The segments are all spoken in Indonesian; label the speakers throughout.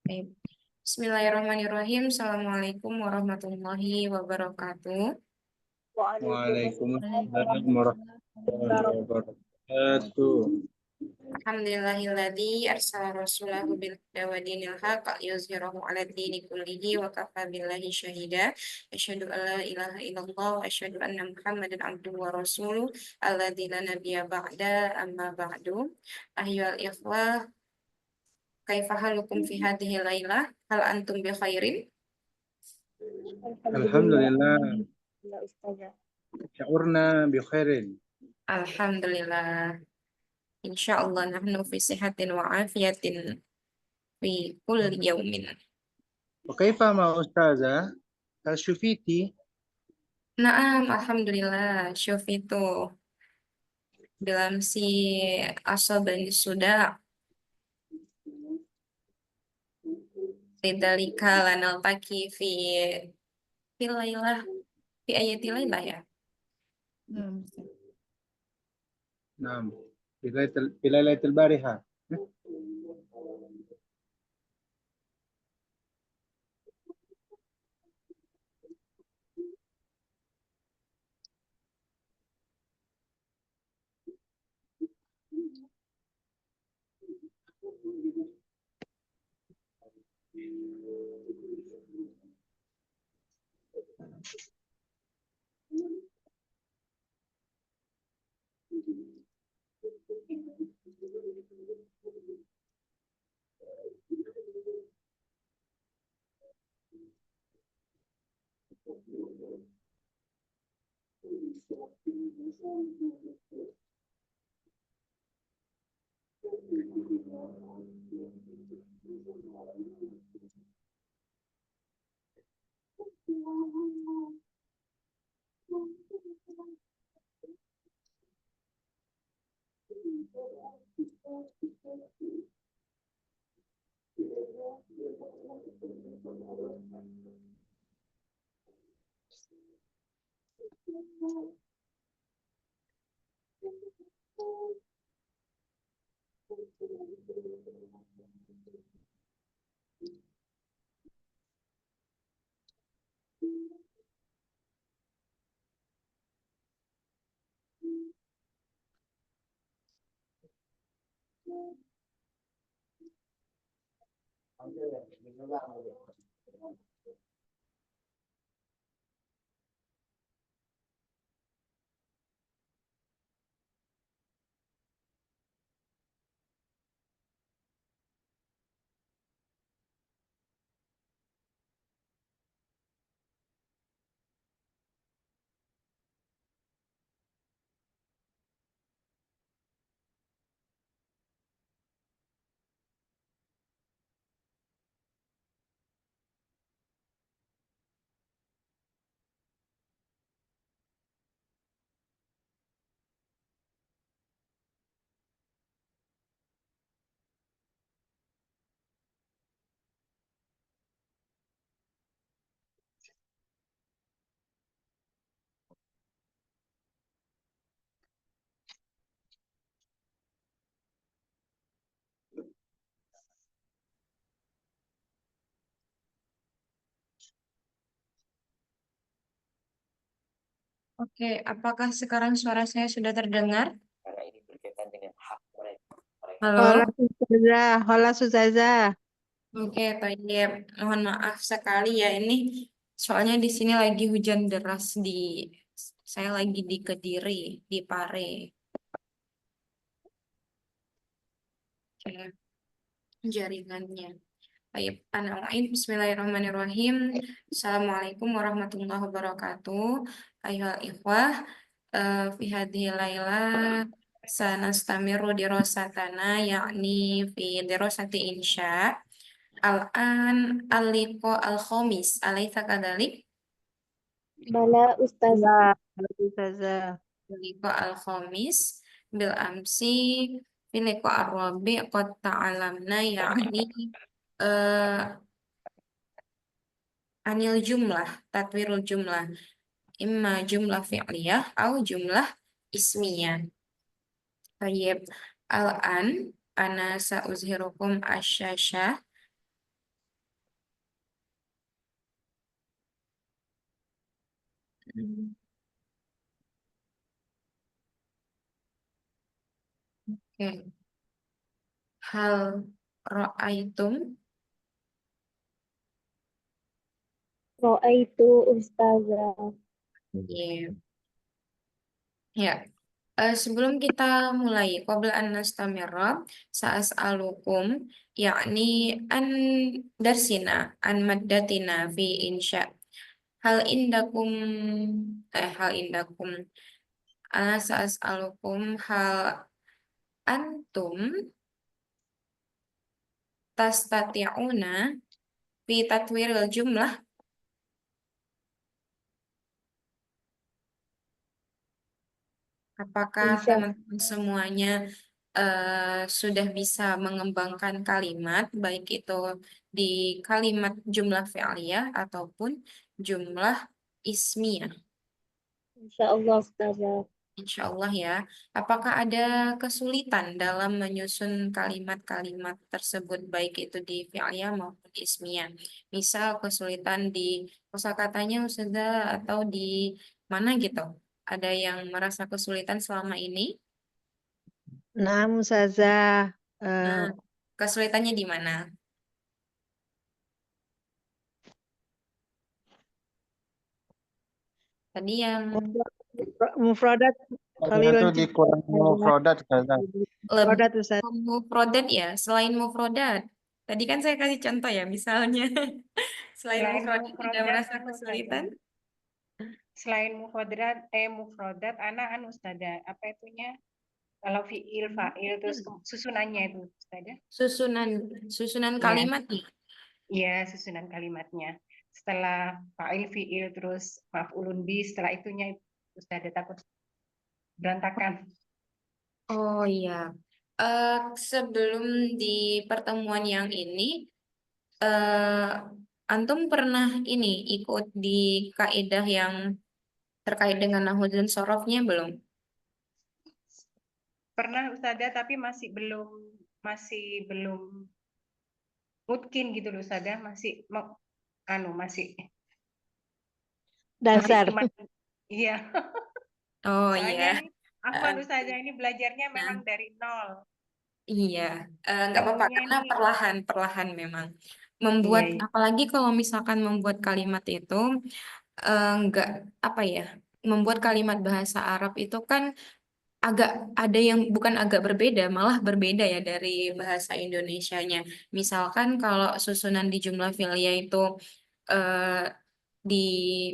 Speaker 1: Baik. Bismillahirrahmanirrahim. Assalamualaikum warahmatullahi wabarakatuh.
Speaker 2: Waalaikumsalam warahmatullahi wabarakatuh.
Speaker 1: Alhamdulillahilladzi arsala rasulahu bil huda wa dinil haqq liyuzhirahu 'ala dini kullihi wa kafa billahi syahida. Asyhadu an la ilaha illallah wa asyhadu anna Muhammadan abduhu wa rasuluh alladzi la nabiyya ba'da amma ba'du. Ayyuhal ikhwah, kaifa halukum fi hadhihi lailah? Hal antum bi khairin?
Speaker 2: Alhamdulillah, sya'urna bi khairin.
Speaker 1: Alhamdulillah. Insyaallah nahnu fi sihatin wa afiyatin fi kulli yaumin.
Speaker 2: Wa kaifa ma ustazah? Hal syufiti?
Speaker 1: Naam, alhamdulillah. Syufitu bilamsi asabani sudah lidzalika lanaltaqi fi lailah fi ayati lailah ya.
Speaker 2: Naam. Bilailatul bariha.
Speaker 1: Oke, apakah sekarang suara saya sudah terdengar?
Speaker 3: Hola,
Speaker 1: Halo?
Speaker 3: Ustazah. Hola, Ustazah.
Speaker 1: Oke, Tayyip. Mohon maaf sekali ya ini soalnya di sini lagi hujan deras saya lagi di Kediri, di Pare. Oke, jaringannya. Baik, Anawain, Bismillahirrahmanirrahim. Assalamualaikum warahmatullahi wabarakatuh. Ayuhal ikhwah, fi hadhihi lailah sanastamiru dirasatana yakni fi dirasati insya. Al-an al-liqa al-khamis. Alaysa kadzalik?
Speaker 4: Bala Ustazah.
Speaker 3: Ustazah.
Speaker 1: Liqa al-khamis bil amsi fi liqa ar-rabi qad ta'alamna yakni eh anil jumlah, tatwirul jumlah, imma jumlah fi'liyah atau jumlah ismiyah. Tayyib, al-an ana sa'uzhirukum asyashah Hmm, Oke. Hal ra'aitum.
Speaker 4: Ra'aitu ustazah.
Speaker 1: Iya. Ya. Sebelum kita mulai, qabla an nastamirra, sa'as'alukum, yakni an darsina, an maddatina fi insya. Hal indakum, hal indakum, sa'as'alukum hal antum tastati'una fi tatwiril jumlah. Apakah
Speaker 4: Bisa.
Speaker 1: teman-teman semuanya sudah bisa mengembangkan kalimat, baik itu di kalimat jumlah fi'liyah ataupun jumlah ismiyah?
Speaker 4: Insya Allah ustazah.
Speaker 1: Insya Allah ya. Apakah ada kesulitan dalam menyusun kalimat-kalimat tersebut, baik itu di fi'liyah maupun ismiyah? Misal kesulitan di kosakatanya Ustazah atau di mana gitu? Ada yang merasa kesulitan selama ini?
Speaker 3: Naam Ustazah.
Speaker 1: Nah, kesulitannya di mana? Tadi yang
Speaker 3: Mufradat
Speaker 2: Kalian
Speaker 3: qalilun
Speaker 2: tuh di kurang mufradat Ustazah.
Speaker 1: lebih
Speaker 3: Mufradat Ustaz.
Speaker 1: mufrodat ya, selain mufrodat. Tadi kan saya kasih contoh ya, misalnya selain
Speaker 5: Selain
Speaker 1: mufrodat ada
Speaker 5: mufrodat,
Speaker 1: merasa kesulitan?
Speaker 5: selain mufrodat, anak ustazah, apa itunya? Kalau fiil, fa'il, terus susunannya itu ustazah.
Speaker 1: Susunan susunan
Speaker 5: Iya.
Speaker 1: kalimat nih.
Speaker 5: Iya, susunan kalimatnya. Setelah fa'il, fiil, terus maf'ulun bi, setelah itunya ustazah takut berantakan.
Speaker 1: Oh iya. Eh, Sebelum di pertemuan yang ini, antum pernah ini ikut di kaidah yang terkait dengan nahwu dan sorofnya belum?
Speaker 5: Pernah ustazah, tapi masih belum mungkin gitu loh ustazah, masih
Speaker 3: Dasar.
Speaker 5: cuman iya.
Speaker 1: Oh
Speaker 5: Soalnya
Speaker 1: iya.
Speaker 5: ini afwan ustazah, ini belajarnya memang
Speaker 1: Nah,
Speaker 5: dari nol.
Speaker 1: iya, nggak apa-apa
Speaker 5: Ilmunya
Speaker 1: karena
Speaker 5: ini
Speaker 1: perlahan-perlahan memang
Speaker 5: iya,
Speaker 1: membuat,
Speaker 5: iya.
Speaker 1: apalagi kalau misalkan membuat kalimat itu nggak apa ya, membuat kalimat bahasa Arab itu kan agak ada yang bukan agak berbeda, malah berbeda ya dari bahasa Indonesianya. Misalkan kalau susunan di jumlah filia itu eh, di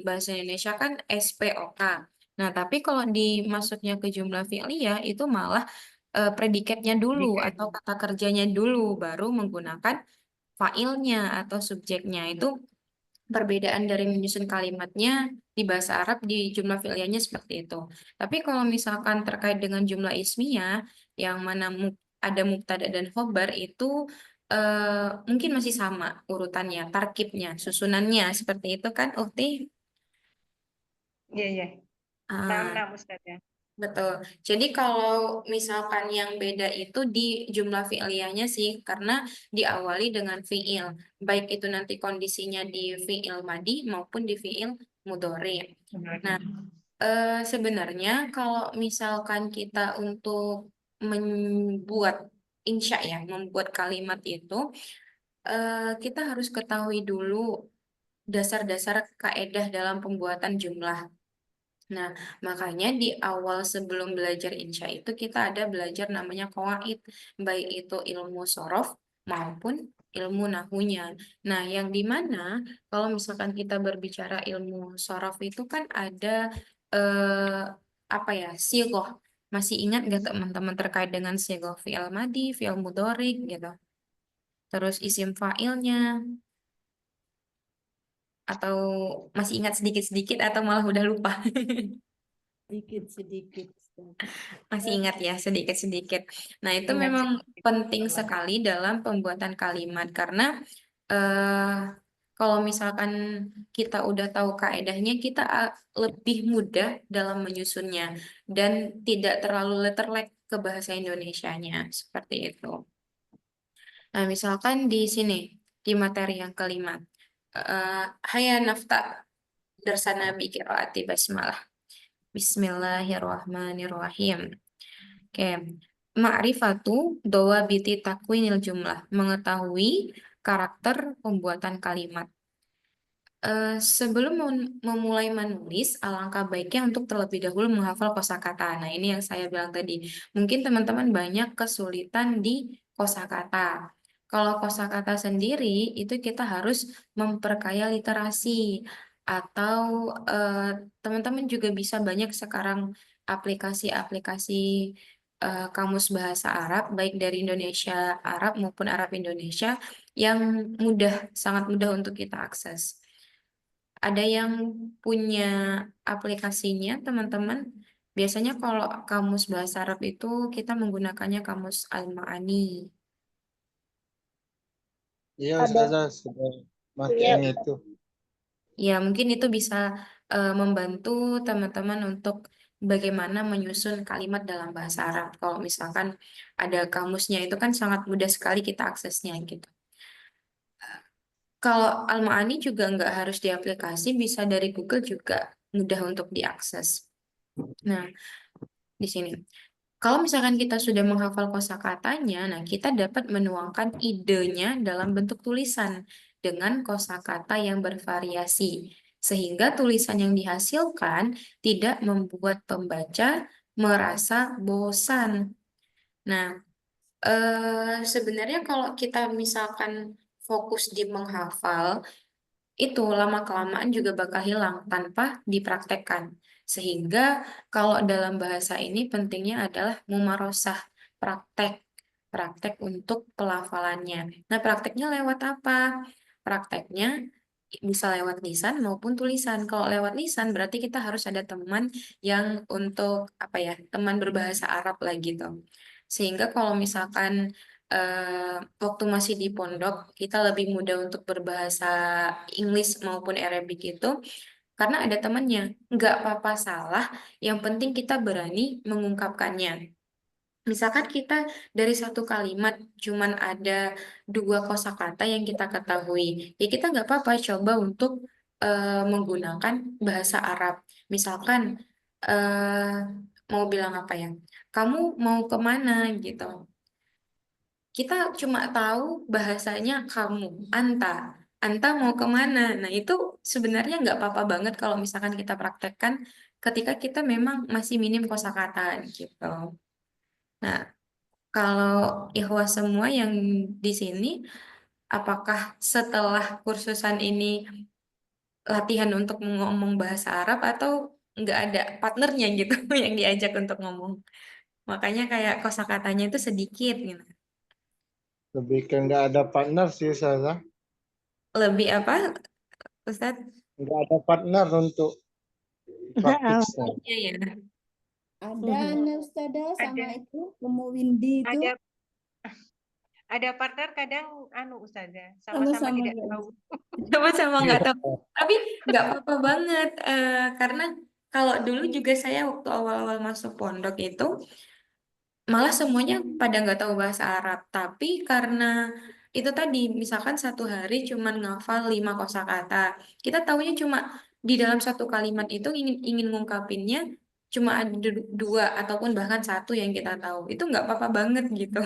Speaker 1: bahasa Indonesia kan SPOK. Nah, tapi kalau dimasuknya ke jumlah fi'liyah itu malah predikatnya dulu
Speaker 5: Jika
Speaker 1: atau kata kerjanya dulu baru menggunakan fa'ilnya atau subjeknya. Itu perbedaan dari menyusun kalimatnya di bahasa Arab di jumlah fi'liyahnya seperti itu. Tapi kalau misalkan terkait dengan jumlah ismiyah yang mana ada mubtada dan khobar itu mungkin masih sama urutannya, tarkibnya, susunannya seperti itu kan, Ukti?
Speaker 5: iya, iya.
Speaker 1: Ah,
Speaker 5: Nah, ustazah.
Speaker 1: betul. Jadi kalau misalkan yang beda itu di jumlah fi'liyahnya sih, karena diawali dengan fi'il. Baik itu nanti kondisinya di fi'il madi maupun di fi'il mudhari. Nah, sebenarnya kalau misalkan kita untuk membuat insya ya, membuat kalimat itu, kita harus ketahui dulu dasar-dasar kaedah dalam pembuatan jumlah. Nah, makanya di awal sebelum belajar insya itu kita ada belajar namanya qawaid, baik itu ilmu sorof maupun ilmu nahunya. Nah, yang dimana kalau misalkan kita berbicara ilmu sorof itu kan ada eh, apa ya, sigoh. Masih ingat nggak teman-teman terkait dengan sigoh fi'il madi, fi'il mudhari gitu. Terus isim fa'ilnya atau masih ingat sedikit-sedikit atau malah udah lupa?
Speaker 3: Sedikit.
Speaker 1: Masih ingat ya, sedikit-sedikit. Nah, itu
Speaker 5: Ingat
Speaker 1: memang
Speaker 5: sedikit.
Speaker 1: penting sekali dalam pembuatan kalimat karena eh, kalau misalkan kita udah tahu kaedahnya, kita lebih mudah dalam menyusunnya dan tidak terlalu letterlek ke bahasa Indonesianya, seperti itu. Nah, misalkan di sini, di materi yang kelima, Haya Nafta, darsana bi qiraati basmalah. Bismillahirrahmanirrahim. Oke. Ma'rifatu dawabiti takwinil jumlah. Mengetahui karakter pembuatan kalimat. Sebelum memulai menulis, alangkah baiknya untuk terlebih dahulu menghafal kosakata. Nah, ini yang saya bilang tadi. Mungkin teman-teman banyak kesulitan di kosakata. Kalau kosakata sendiri, itu kita harus memperkaya literasi. Atau teman-teman juga bisa banyak sekarang aplikasi-aplikasi kamus bahasa Arab, baik dari Indonesia Arab maupun Arab Indonesia, yang sangat mudah untuk kita akses. Ada yang punya aplikasinya, teman-teman. Biasanya kalau kamus bahasa Arab itu kita menggunakannya kamus Al-Ma'ani.
Speaker 2: Iya
Speaker 4: Ada.
Speaker 2: Ustazah sudah pakai
Speaker 4: Iya.
Speaker 2: yang itu.
Speaker 1: Ya, mungkin itu bisa membantu teman-teman untuk bagaimana menyusun kalimat dalam bahasa Arab. Kalau misalkan ada kamusnya, itu kan sangat mudah sekali kita aksesnya gitu. Kalau Al-Ma'ani juga nggak harus di aplikasi, bisa dari Google juga mudah untuk diakses. Nah, di sini. Kalau misalkan kita sudah menghafal kosakatanya, nah kita dapat menuangkan idenya dalam bentuk tulisan dengan kosakata yang bervariasi, sehingga tulisan yang dihasilkan tidak membuat pembaca merasa bosan. Nah, sebenarnya kalau kita misalkan fokus di menghafal, itu lama-kelamaan juga bakal hilang tanpa dipraktekkan. Sehingga kalau dalam bahasa ini pentingnya adalah mumarosah, praktek. Praktek untuk pelafalannya. Nah, prakteknya lewat apa? Prakteknya bisa lewat lisan maupun tulisan. Kalau lewat lisan berarti kita harus ada teman yang untuk apa ya, teman berbahasa Arab lah gitu. Sehingga kalau misalkan waktu masih di pondok kita lebih mudah untuk berbahasa Inggris maupun Arabic itu karena ada temannya. Nggak apa-apa salah, yang penting kita berani mengungkapkannya. Misalkan kita dari satu kalimat cuman ada 2 kosakata yang kita ketahui, ya kita nggak apa-apa coba untuk menggunakan bahasa Arab. Misalkan mau bilang apa ya? Kamu mau kemana gitu? Kita cuma tahu bahasanya kamu, anta. Anta mau kemana? Nah itu sebenarnya nggak apa-apa banget kalau misalkan kita praktekkan ketika kita memang masih minim kosakata gitu. Nah, kalau ikhwah semua yang di sini, apakah setelah kursusan ini latihan untuk ngomong bahasa Arab atau nggak ada partnernya gitu yang diajak untuk ngomong? Makanya kayak kosakatanya itu sedikit gitu.
Speaker 2: Lebih ke nggak ada partner sih Ustazah.
Speaker 1: Lebih apa, Ustadz?
Speaker 2: Nggak ada partner untuk praktiknya.
Speaker 1: Iya ya.
Speaker 6: Ada Ustazah sama
Speaker 5: Ada.
Speaker 6: itu Romo Windy itu
Speaker 5: Ada partner kadang Ustazah
Speaker 6: sama-sama
Speaker 5: sama-sama tidak
Speaker 6: nggak
Speaker 5: tahu.
Speaker 1: Sama-sama nggak
Speaker 2: Iya.
Speaker 1: tahu. Tapi nggak apa-apa banget. Karena kalau dulu juga saya waktu awal-awal masuk pondok itu, malah semuanya pada nggak tahu bahasa Arab. Tapi karena itu tadi, misalkan satu hari cuma ngafal 5 kosakata. Kita taunya cuma di dalam satu kalimat itu ingin ingin ngungkapinnya cuma ada 2 ataupun bahkan 1 yang kita tahu. Itu nggak apa-apa banget gitu.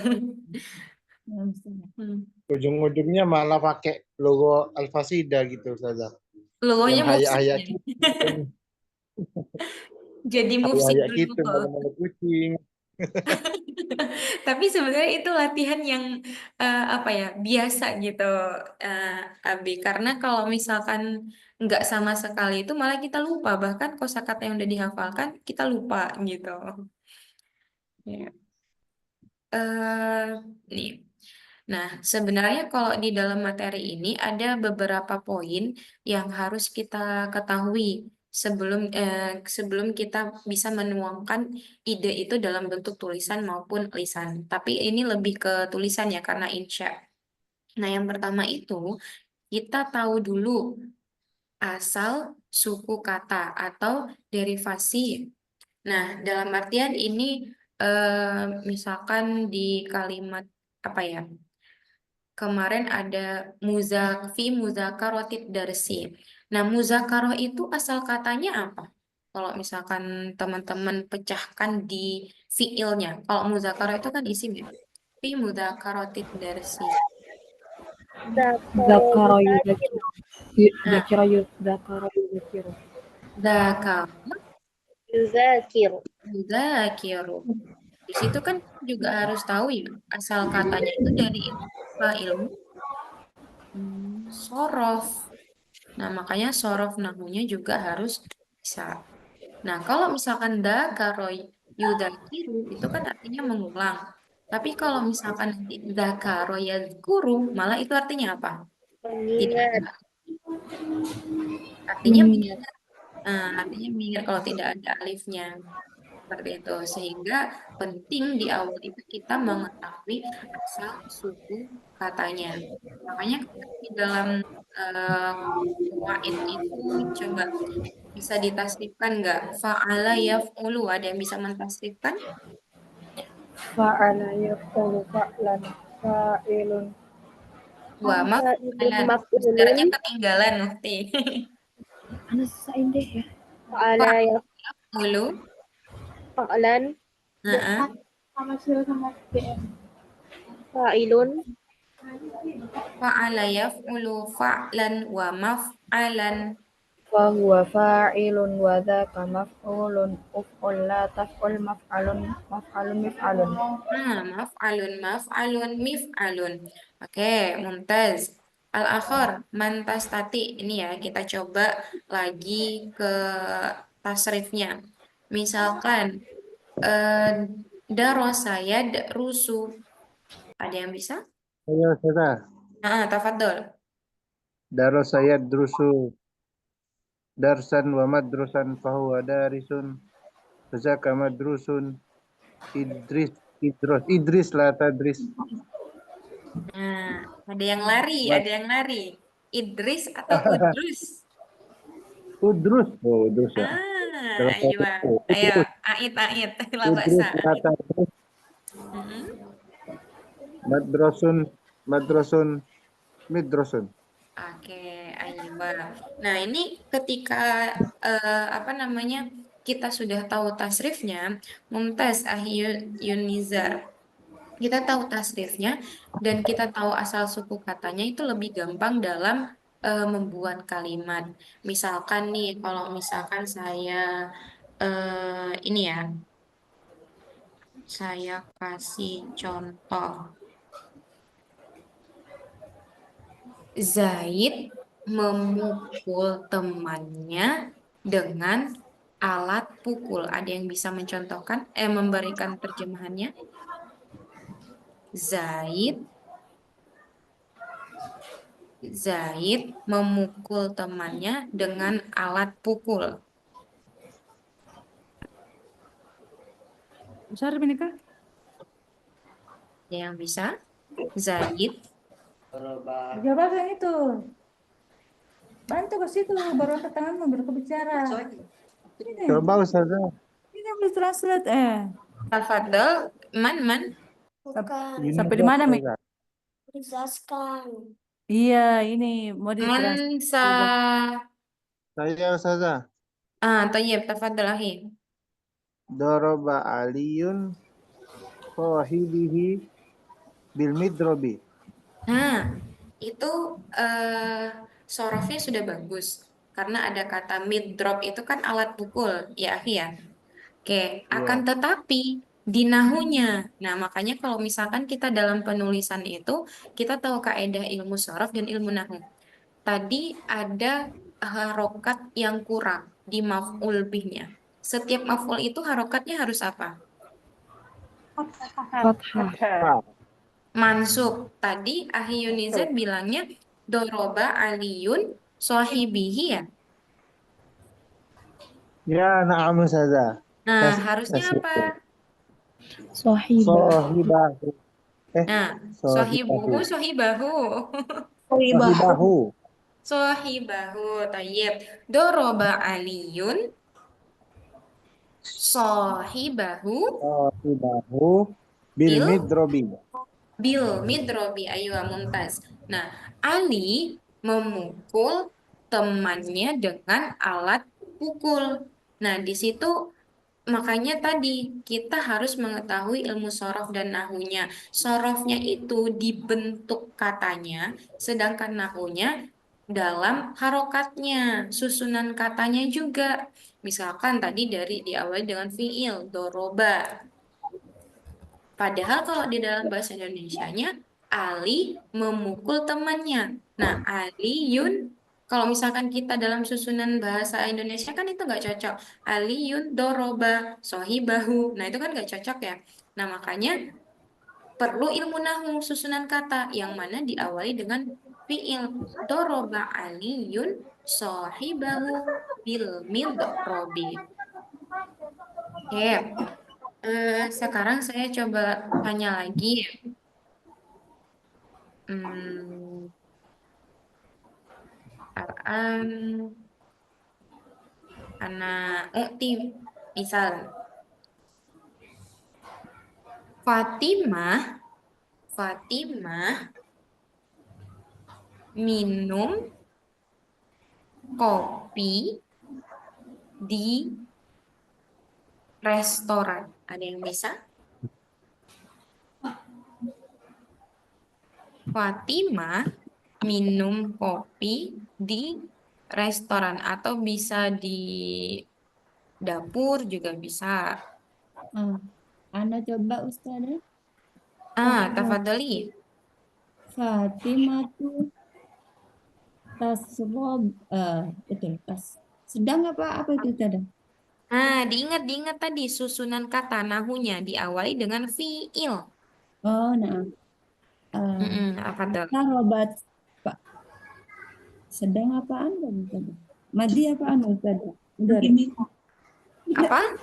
Speaker 1: Hmm.
Speaker 2: Ujung-ujungnya malah pakai logo Al-Fasida gitu Ustazah.
Speaker 1: Logonya
Speaker 2: Yang
Speaker 1: Mufsid
Speaker 2: hayak-hayak
Speaker 1: ya.
Speaker 2: gitu.
Speaker 1: Jadi Mufsid
Speaker 2: Hayak-hayak
Speaker 1: dulu.
Speaker 2: gitu malu-malu kucing.
Speaker 1: Tapi sebenarnya itu latihan yang apa ya, biasa gitu, Abi. Karena kalau misalkan nggak sama sekali itu malah kita lupa. Bahkan kosakata yang udah dihafalkan kita lupa gitu. Ya. Nih. Nah, sebenarnya kalau di dalam materi ini ada beberapa poin yang harus kita ketahui sebelum kita bisa menuangkan ide itu dalam bentuk tulisan maupun lisan. Tapi ini lebih ke tulisan ya karena insya. Nah, yang pertama itu kita tahu dulu asal suku kata atau derivasi. Nah, dalam artian ini misalkan di kalimat apa ya? Kemarin ada muzakfi muzakarotid darsi. Nah, muzakarah itu asal katanya apa? Kalau misalkan teman-teman pecahkan di fiilnya. Kalau muzakarah itu kan isim ya. Fi mudzakarotid darsi.
Speaker 4: Zakaro
Speaker 7: Zakara
Speaker 4: yuzakiru.
Speaker 1: Nah,
Speaker 7: zakara yuzakiru.
Speaker 1: dzakara
Speaker 4: Yuzakiru.
Speaker 1: yudzakiru. Di situ kan juga harus tahu ya, asal katanya itu dari ilmu sorof. Nah, makanya sorof nahunya juga harus bisa. Nah, kalau misalkan dakaro yudakiru, itu kan artinya mengulang. Tapi kalau misalkan nanti dakaro yadkuru, malah itu artinya apa? Tidak
Speaker 4: Mengingat.
Speaker 1: ada. Artinya mengingat. Artinya mengingat kalau tidak ada alifnya. Seperti itu. Sehingga penting di awal itu kita mengetahui asal suku katanya. Makanya di dalam waid itu coba bisa ditasrifkan nggak? Fa'ala yaf'ulu. Ada yang bisa mentasrifkan?
Speaker 7: Fa'ala yaf'ulu fa'lan fa'ilun.
Speaker 1: Wah,
Speaker 4: Fa'ilun
Speaker 1: maf'alan. Sejarahnya
Speaker 4: maf'ulun.
Speaker 1: ketinggalan, Mufti.
Speaker 7: Ana sain deh ya.
Speaker 4: Fa'ala
Speaker 1: Fa'ulu.
Speaker 4: yaf'alan.
Speaker 1: Heeh.
Speaker 4: Fa'ilun.
Speaker 1: Fa'ala yaf'ulu fa'lan wa maf'alan.
Speaker 7: Wa huwa fa'ilun wa dzaka maf'ulun uf'ul la taf'ul maf'alun mif'alun.
Speaker 1: Maf'alun, mif'alun. Oke, mumtaz. Al-akhir, mantas tati. Ini ya, kita coba lagi ke tasrifnya. Misalkan, eh, darosa rusu. Ada yang bisa?
Speaker 2: Ayo Ustazah.
Speaker 1: Tafadhol.
Speaker 2: Darasa yadrusu darsan wa madrusan fahuwa darisun. Zaka madrusun. Idris la tadris.
Speaker 1: Nah, ada yang lari,
Speaker 2: Wat-
Speaker 1: ada yang lari. Idris atau Udrus?
Speaker 2: Udrus. Oh, Udrus ya.
Speaker 1: Ayo, ayo, ait, la
Speaker 2: Idris
Speaker 1: baksa.
Speaker 2: la tadris.
Speaker 1: Mm-mm.
Speaker 2: Madrasun, midrosun.
Speaker 1: Oke, ayo. Nah, ini ketika apa namanya kita sudah tahu tasrifnya, Mumtaz Yunizar. Kita tahu tasrifnya dan kita tahu asal suku katanya itu lebih gampang dalam membuat kalimat. Misalkan nih, kalau misalkan saya ini ya, saya kasih contoh. Zaid memukul temannya dengan alat pukul. Ada yang bisa mencontohkan, memberikan terjemahannya? Zaid memukul temannya dengan alat pukul.
Speaker 8: Besar menikah?
Speaker 1: Ada yang bisa? Zaid.
Speaker 8: Jawab yang itu. Bantu ke situ, baru angkat tanganmu, baru bicara. Ini,
Speaker 2: Coba Ustazah.
Speaker 8: ini yang translate
Speaker 1: Tafadhol, man.
Speaker 8: Sampai di mana, Mi?
Speaker 2: Ustazah.
Speaker 6: Rizaskan.
Speaker 8: Iya, ini mau ditranslate.
Speaker 1: Mansa.
Speaker 2: Saya Ustazah.
Speaker 1: Thayyib, tafadhol ahi.
Speaker 2: Doroba aliyun sahibihi bil midrobi.
Speaker 1: Nah, itu sorofnya sudah bagus. Karena ada kata mid drop itu kan alat pukul, ya Afi ya. Oke, akan tetapi di nahunya. Nah, makanya kalau misalkan kita dalam penulisan itu, kita tahu kaidah ilmu sorof dan ilmu nahu. Tadi ada harokat yang kurang di maf'ul bihnya. Setiap maf'ul itu harokatnya harus apa?
Speaker 7: Fathah.
Speaker 1: Mansub. Tadi Ahi Yunizat bilangnya doroba aliyun sohibihi ya.
Speaker 2: Ya, na'am Ustazah.
Speaker 1: Nah, harusnya apa?
Speaker 7: Sohibah.
Speaker 2: Sohibahu.
Speaker 1: Nah, sohibuhu, sohibahu.
Speaker 2: Sohibahu.
Speaker 1: Sohibahu, tayyib. Doroba aliyun sohibahu
Speaker 2: Sohibahu bil
Speaker 1: Bil?
Speaker 2: midrobi.
Speaker 1: bil midrobi ayu mumtaz. Nah, Ali memukul temannya dengan alat pukul. Nah, di situ makanya tadi kita harus mengetahui ilmu sorof dan nahunya. Sorofnya itu dibentuk katanya, sedangkan nahunya dalam harokatnya, susunan katanya juga. Misalkan tadi diawali dengan fiil, doroba. Padahal kalau di dalam bahasa Indonesianya, Ali memukul temannya. Nah, Aliyun, kalau misalkan kita dalam susunan bahasa Indonesia kan itu nggak cocok. Aliyun doroba sohibahu. Nah, itu kan nggak cocok ya. Nah, makanya perlu ilmu nahu susunan kata yang mana diawali dengan fiil. Doroba Aliyun sohibahu bil midrobi. Oke. Sekarang saya coba tanya lagi ya. An anak Ukti, misal Fatimah minum kopi di restoran. Ada yang bisa? Fatimah minum kopi di restoran atau bisa di dapur juga bisa.
Speaker 8: Anda coba Ustazah.
Speaker 1: Tafadhali.
Speaker 8: Fatimah tuh tasrob itu sedang apa itu tadi?
Speaker 1: Diingat tadi susunan kata nahunya diawali dengan fiil.
Speaker 8: Oh, nah.
Speaker 1: Apa tuh?
Speaker 8: Tarobat Pak. Sedang apaan tadi? Madi apaan Ustazah? Mudhari.
Speaker 1: Apa?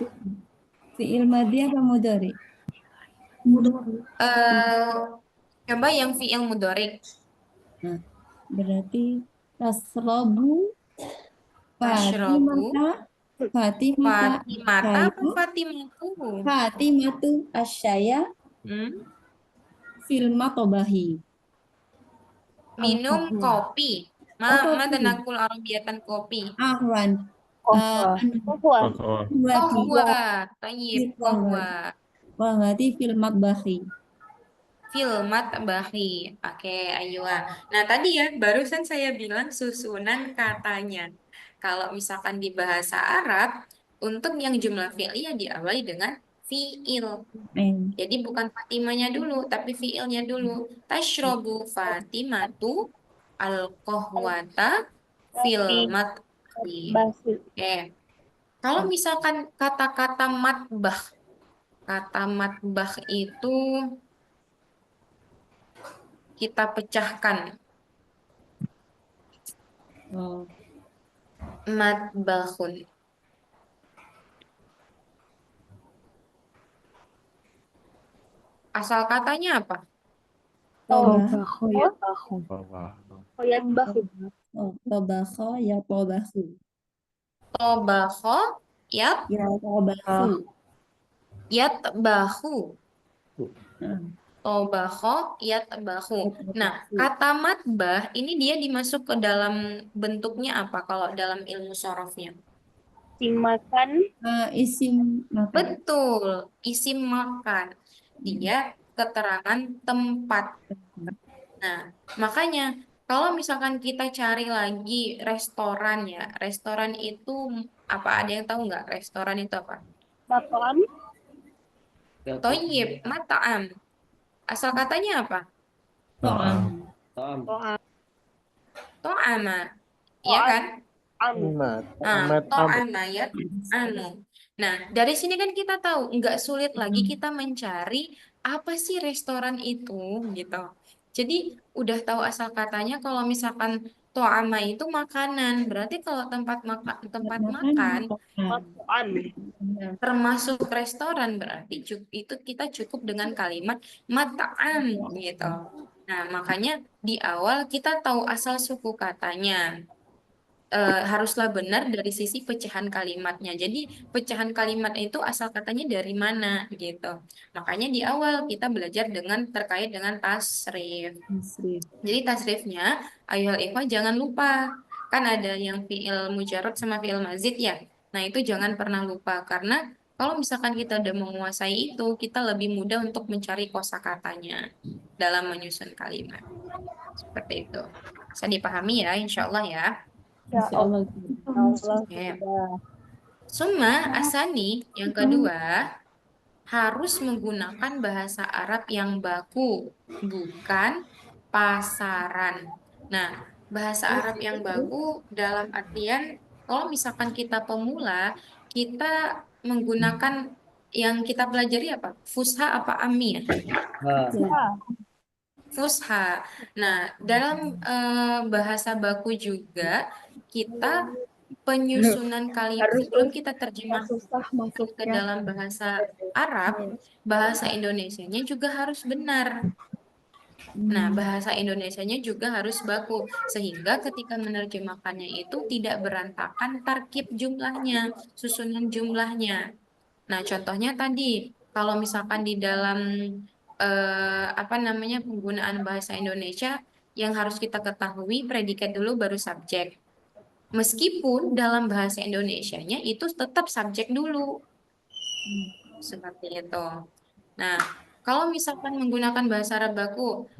Speaker 8: Fiil madi apa mudhari?
Speaker 1: Coba yang fiil mudhari.
Speaker 8: Nah, berarti tasrobu
Speaker 1: Tashrabu.
Speaker 8: Fatimata
Speaker 1: Fatimata apa Fatimatu?
Speaker 8: Fatimatu asyaya fil matobahi.
Speaker 1: Minum kopi.
Speaker 8: kopi.
Speaker 1: Madanakul arabiyatan kopi.
Speaker 8: Ahwan.
Speaker 1: Kohwa. Tayyib. Kohwa.
Speaker 8: Berarti fil matbahi.
Speaker 1: Filmat bahi. Oke, ayo. Nah, tadi ya, barusan saya bilang susunan katanya. Kalau misalkan di bahasa Arab, untuk yang jumlah fi'liyah diawali dengan fi'il. Jadi bukan Fatimahnya dulu, tapi fi'ilnya dulu. Tashrobu Fatimatu al-kohwata filmat bahi. Oke. Kalau misalkan kata-kata matbah, kata matbah itu kita pecahkan. Matbahun. Asal katanya apa?
Speaker 7: Tobahu yatahu.
Speaker 4: Yatbahu.
Speaker 8: Tobakho ya tobahu.
Speaker 1: Tobakho
Speaker 8: Ya tobahu.
Speaker 1: yatbahu. Tobakho yatbahu. Nah, kata matbah ini dia dimasuk ke dalam bentuknya apa kalau dalam ilmu sorofnya?
Speaker 4: Isim makan.
Speaker 8: Isim makan.
Speaker 1: Betul, isim makan. Dia keterangan tempat. Nah, makanya kalau misalkan kita cari lagi restoran ya, restoran itu apa? Ada yang tahu nggak restoran itu apa?
Speaker 4: Makan.
Speaker 1: Toyib, mata'am. Asal katanya apa?
Speaker 8: To'am.
Speaker 1: To'ama. Iya kan? To'ama ya. Nah, dari sini kan kita tahu nggak sulit lagi kita mencari apa sih restoran itu gitu. Jadi udah tahu asal katanya kalau misalkan to'ama itu makanan, berarti kalau tempat makan termasuk restoran berarti itu kita cukup dengan kalimat mata'am gitu. Nah, makanya di awal kita tahu asal suku katanya. Haruslah benar dari sisi pecahan kalimatnya. Jadi pecahan kalimat itu asal katanya dari mana gitu. Makanya di awal kita belajar terkait dengan tasrif. Jadi tasrifnya, ayo ikhwah jangan lupa kan ada yang fiil mujarad sama fiil mazid ya. Nah, itu jangan pernah lupa karena kalau misalkan kita udah menguasai itu, kita lebih mudah untuk mencari kosakatanya dalam menyusun kalimat. Seperti itu. Bisa dipahami ya, insya Allah ya.
Speaker 7: Ya Allah. Allah
Speaker 1: Oke.
Speaker 7: sudah.
Speaker 1: Summa asani yang kedua harus menggunakan bahasa Arab yang baku, bukan pasaran. Nah, bahasa Arab yang baku dalam artian kalau misalkan kita pemula, kita menggunakan yang kita pelajari apa? Fusha apa ammi ya? Fusha. Nah, dalam bahasa baku juga kita penyusunan kalimat sebelum kita terjemah
Speaker 7: Susah
Speaker 1: ke
Speaker 7: masuknya.
Speaker 1: dalam bahasa Arab, bahasa Indonesianya juga harus benar. Nah, bahasa Indonesianya juga harus baku sehingga ketika menerjemahkannya itu tidak berantakan tarkib jumlahnya, susunan jumlahnya. Nah, contohnya tadi kalau misalkan di dalam penggunaan bahasa Indonesia yang harus kita ketahui predikat dulu baru subjek. Meskipun dalam bahasa Indonesianya itu tetap subjek dulu. Seperti itu. Nah, kalau misalkan menggunakan bahasa Arab baku,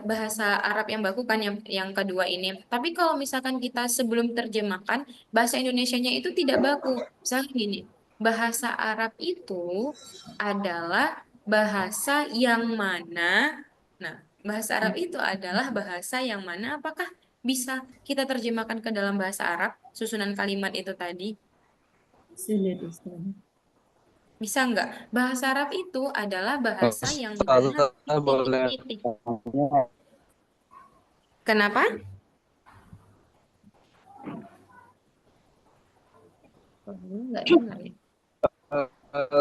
Speaker 1: bahasa Arab yang baku kan yang kedua ini. Tapi kalau misalkan kita sebelum terjemahkan, bahasa Indonesianya itu tidak baku. Misalnya gini, bahasa Arab itu adalah bahasa yang mana. Nah, bahasa Arab itu adalah bahasa yang mana. Apakah bisa kita terjemahkan ke dalam bahasa Arab, susunan kalimat itu tadi?
Speaker 8: Sulit, Ustaz.
Speaker 1: Bisa nggak? Bahasa Arab itu adalah bahasa yang mana
Speaker 2: Ustazah boleh
Speaker 1: titik-titik. Kenapa? Oh, nggak dengar ya.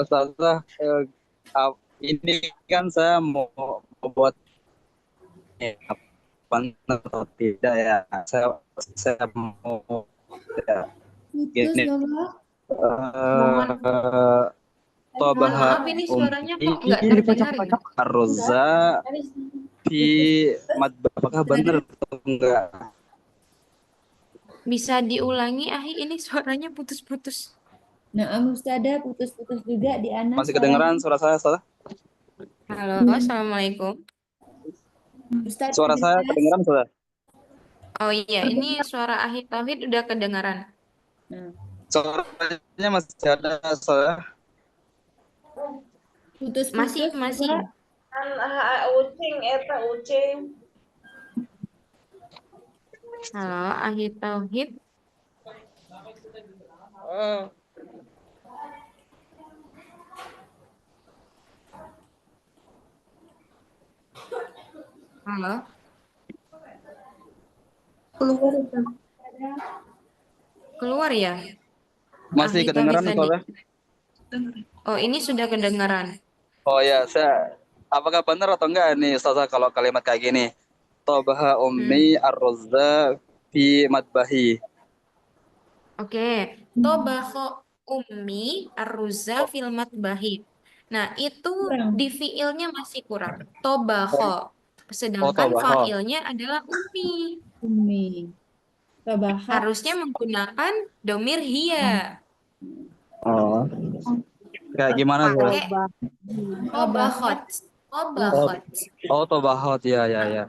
Speaker 2: Ustazah, ini kan saya mau buat benar atau tidak ya. Saya mau ya,
Speaker 8: Putus
Speaker 2: gini.
Speaker 8: ya, Pak.
Speaker 1: Mohon
Speaker 2: Tobaha
Speaker 1: maaf, ini suaranya kok nggak terdengar ya?
Speaker 2: Arroza fi madbah. Apakah benar atau enggak?
Speaker 1: Bisa diulangi, Ahi, ini suaranya putus-putus.
Speaker 8: Nah, Ustazah putus-putus juga di Anas.
Speaker 2: Masih kedengeran suara saya, Ustazah?
Speaker 1: Halo, Assalamualaikum.
Speaker 8: Ustaz,
Speaker 2: Suara saya
Speaker 8: jelas?
Speaker 2: kedengeran, Ustazah?
Speaker 1: Oh iya, ini suara Ahi Tauhid udah kedengaran.
Speaker 2: Suaranya masih ada, Ustazah?
Speaker 8: Putus-putus.
Speaker 1: Masih. Halo, Ahi Tauhid. Halo. Keluar ya?
Speaker 2: Masih
Speaker 1: Ahi
Speaker 2: kedengeran,
Speaker 1: Tauhid
Speaker 2: Ustazah?
Speaker 1: tadi. Oh, ini sudah kedengaran.
Speaker 2: Oh ya, apakah benar atau enggak nih, Ustazah, kalau kalimat kayak gini? Tobaha ummi arroza fi madbahi.
Speaker 1: Oke, tobaho ummi arruza fil matbahi. Nah, itu di fiilnya masih kurang. Tobaho. Sedangkan
Speaker 2: tobaho.
Speaker 1: fa'ilnya adalah ummi.
Speaker 8: Umi. Tobahat.
Speaker 1: Harusnya menggunakan domir hiya.
Speaker 2: Oh. Kayak gimana, tuh?
Speaker 1: Pakai tobahot.
Speaker 2: Oh, tobahot, ya.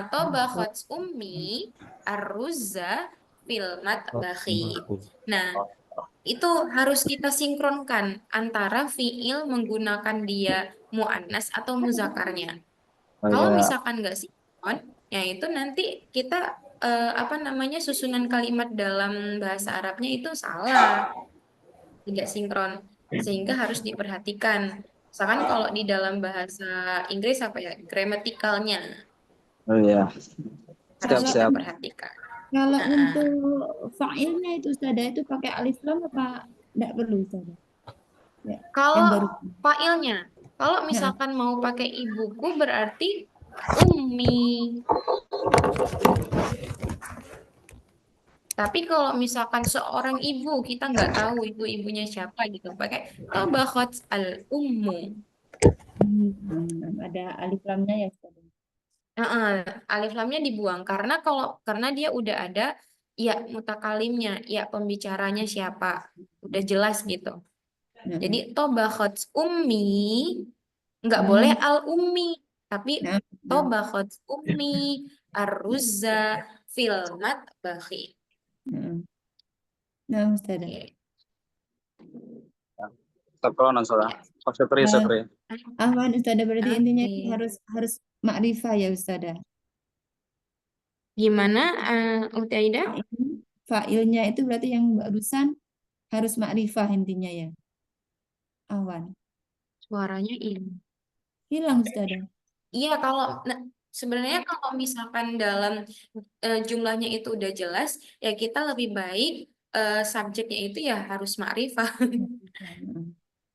Speaker 1: Tobahot ummi arruza fil matbahi. Nah, itu harus kita sinkronkan antara fiil menggunakan dia mu'annas atau muzakarnya. Kalau misalkan nggak sinkron, ya itu nanti kita susunan kalimat dalam bahasa Arabnya itu salah, tidak sinkron, sehingga harus diperhatikan. Misalkan kalau di dalam bahasa Inggris gramatikalnya
Speaker 2: Oh iya.
Speaker 1: harus kita
Speaker 2: Siap.
Speaker 1: perhatikan.
Speaker 8: Kalau untuk fa'ilnya itu Ustazah itu pakai alif lam apa enggak perlu Ustazah? Ya, yang baru.
Speaker 1: Kalau fa'ilnya, kalau misalkan mau pakai ibuku berarti ummi. Tapi kalau misalkan seorang ibu, kita nggak tahu ibu-ibunya siapa gitu, pakai tabakhat al-ummu.
Speaker 8: Ada alif lamnya ya Ustazah.
Speaker 1: Alif lamnya dibuang karena dia udah ada ya mutakalimnya, ya pembicaranya siapa, udah jelas gitu. Jadi tobakhat ummi nggak boleh al ummi, tapi tobakhat ummi ar-ruzza fil matbahi.
Speaker 8: Nah, Ustazah.
Speaker 1: Oke.
Speaker 2: Terkelonan salah.
Speaker 1: Ya.
Speaker 2: Setri.
Speaker 8: Ahwan, Ustazah, berarti intinya
Speaker 1: Oke.
Speaker 8: harus makrifah ya, Ustazah.
Speaker 1: Gimana, Utaida?
Speaker 8: Fa'ilnya itu berarti yang barusan harus makrifah intinya ya. Ahwan.
Speaker 1: Suaranya hilang.
Speaker 8: Hilang, Ustazah.
Speaker 1: Iya, sebenarnya kalau misalkan dalam jumlahnya itu udah jelas, ya kita lebih baik subjeknya itu ya harus makrifah.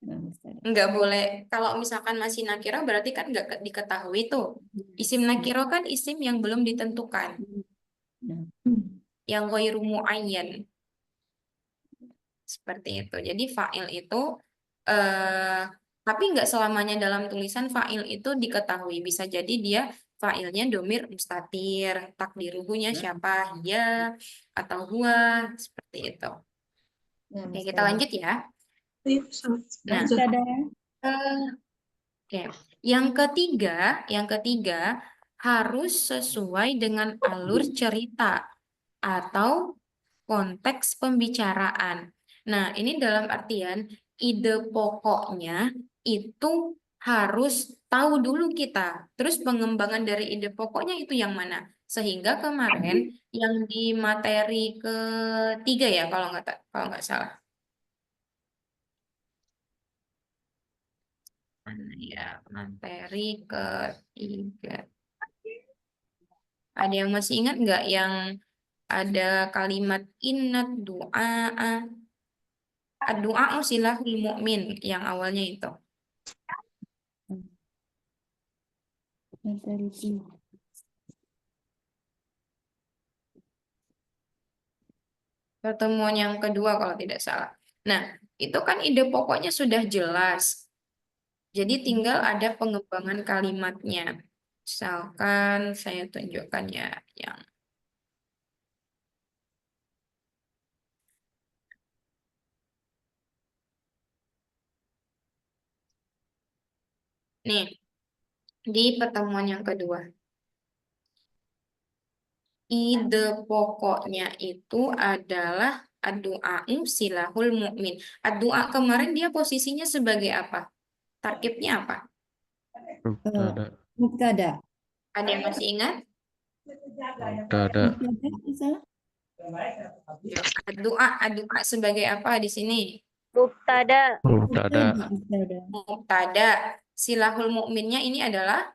Speaker 8: Nah, Ustazah.
Speaker 1: Nggak boleh, kalau misalkan masih nakiro berarti kan nggak diketahui tuh. Isim nakiro kan isim yang belum ditentukan,
Speaker 8: Nah.
Speaker 1: yang ghairu muayyan. Seperti itu. Jadi fa'il itu, tapi nggak selamanya dalam tulisan fa'il itu diketahui. Bisa jadi dia fa'ilnya domir mustatir, takdiruhunya siapa, ya, atau huwa, seperti itu.
Speaker 8: Nah,
Speaker 1: Oke, kita lanjut ya. Nah,
Speaker 8: Ustazah.
Speaker 1: oke. Yang ketiga harus sesuai dengan alur cerita atau konteks pembicaraan. Nah, ini dalam artian ide pokoknya itu harus tahu dulu kita. Terus pengembangan dari ide pokoknya itu yang mana? Sehingga kemarin yang di materi ketiga ya kalau nggak salah. Mana ya materi ketiga. Ada yang masih ingat nggak yang ada kalimat inna du'a ad-du'a silahul mu'min yang awalnya itu. Pertemuan yang kedua kalau tidak salah. Nah, itu kan ide pokoknya sudah jelas. Jadi tinggal ada pengembangan kalimatnya. Misalkan saya tunjukkan ya yang nih di pertemuan yang kedua. Ide pokoknya itu adalah ad-du'a'u silahul mu'min. Ad-du'a kemarin dia posisinya sebagai apa? Tarkibnya apa?
Speaker 8: Mubtada.
Speaker 1: Ada yang masih ingat?
Speaker 8: Mubtada, salah?
Speaker 1: Ad-du'a sebagai apa di sini?
Speaker 4: Mubtada.
Speaker 1: Mubtada. Silahul mu'minnya ini adalah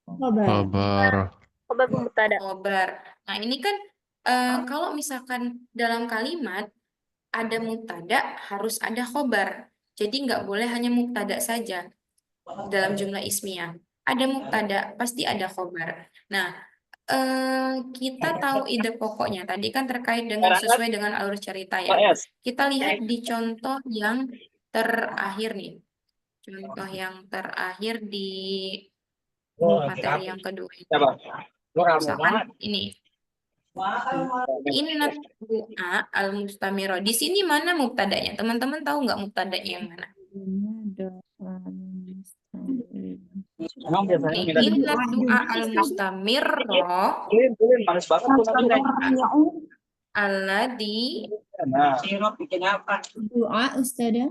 Speaker 8: Khabar.
Speaker 4: Khabar mubtada.
Speaker 1: khobar. Nah, ini kan kalau misalkan dalam kalimat ada mubtada harus ada khobar. Jadi nggak boleh hanya mubtada saja dalam jumlah ismiyah. Ada mubtada, pasti ada khobar. Nah, kita tahu ide pokoknya. Tadi kan terkait dengan sesuai dengan alur cerita ya. Kita lihat di contoh yang terakhir nih. Contoh yang terakhir di materi yang kedua. Misalkan ini. Inna du'a al-mustamiro. Di sini mana mubtadanya? Teman-teman tahu nggak mubtadanya yang mana? Inna du'a al-mustamiro alladhi
Speaker 8: Doa, Ustazah.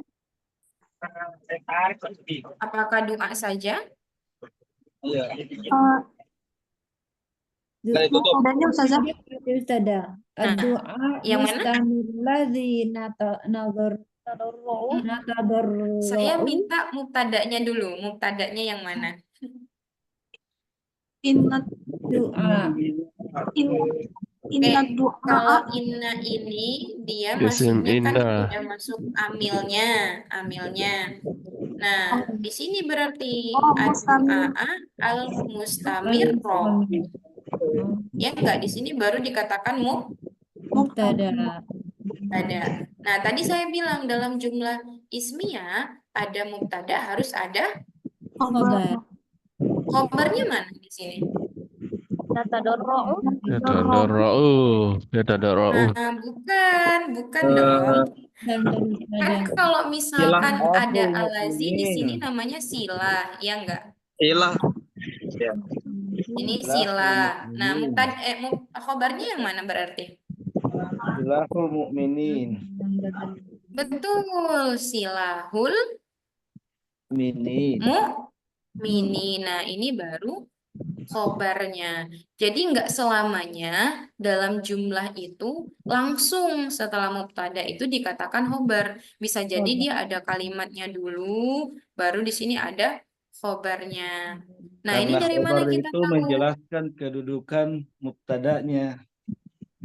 Speaker 1: apakah doa saja?
Speaker 4: Mubtadanya Ustazah.
Speaker 8: Ustazah. Ad-du'a
Speaker 1: yang mana?
Speaker 8: mustamir ladzi natador.
Speaker 1: Saya minta mubtadanya dulu. Mubtadanya yang mana?
Speaker 4: Inna
Speaker 8: Doa.
Speaker 4: inna
Speaker 1: Oke,
Speaker 4: du'a.
Speaker 1: kalau inna ini dia masuknya kan udah masuk amilnya. Nah, di sini berarti ad-du'a al-mustamirro. Ya enggak, di sini baru dikatakan
Speaker 8: Mubtada.
Speaker 1: mubtada. Nah, tadi saya bilang dalam jumlah ismiyah ada mubtada harus ada
Speaker 8: Khabar.
Speaker 1: khobarnya mana di sini?
Speaker 4: Yatadarra'u.
Speaker 9: Yatadarra'u.
Speaker 1: Nah, bukan dong. Kan
Speaker 8: Ada.
Speaker 1: kalau
Speaker 2: Silah
Speaker 1: misalkan ada
Speaker 10: Aku
Speaker 1: alazi di sini
Speaker 10: mukminin.
Speaker 1: namanya silah, ya enggak?
Speaker 2: silah. Ya.
Speaker 1: Ini
Speaker 10: Silahu
Speaker 1: silah. Nah,
Speaker 10: mukminin.
Speaker 1: khobarnya yang mana berarti?
Speaker 10: Silahu mukminin.
Speaker 1: Betul, silahul
Speaker 10: Minin.
Speaker 1: mu'minin. Nah, ini baru khobarnya. Jadi nggak selamanya dalam jumlah itu langsung setelah mubtada itu dikatakan khobar. Bisa jadi dia ada kalimatnya dulu, baru di sini ada khobarnya. Nah, ini
Speaker 10: Karena
Speaker 1: dari mana
Speaker 10: khobar
Speaker 1: kita
Speaker 10: itu
Speaker 1: tahu?
Speaker 10: menjelaskan kedudukan mubtada'nya.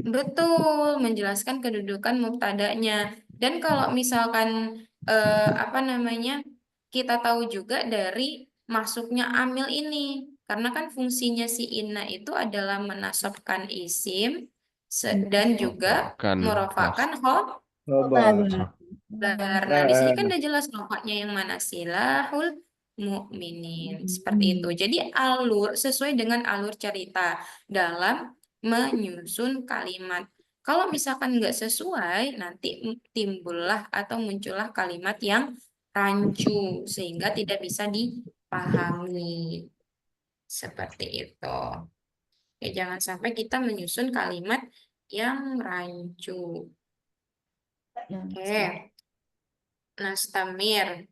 Speaker 1: Betul, menjelaskan kedudukan mubtada'nya. Dan kalau misalkan apa namanya, kita tahu juga dari masuknya amil ini, karena kan fungsinya si inna itu adalah menasabkan isim dan juga
Speaker 9: Kan
Speaker 1: merofakkan
Speaker 10: Khobar.
Speaker 1: khobar. Nah, di sini kan udah jelas rofaknya yang mana, silahul mukminin, seperti itu. Jadi sesuai dengan alur cerita dalam menyusun kalimat. Kalau misalkan nggak sesuai, nanti timbullah atau muncullah kalimat yang rancu sehingga tidak bisa dipahami. Seperti itu. Ya, jangan sampai kita menyusun kalimat yang rancu. Oke. Nastamir.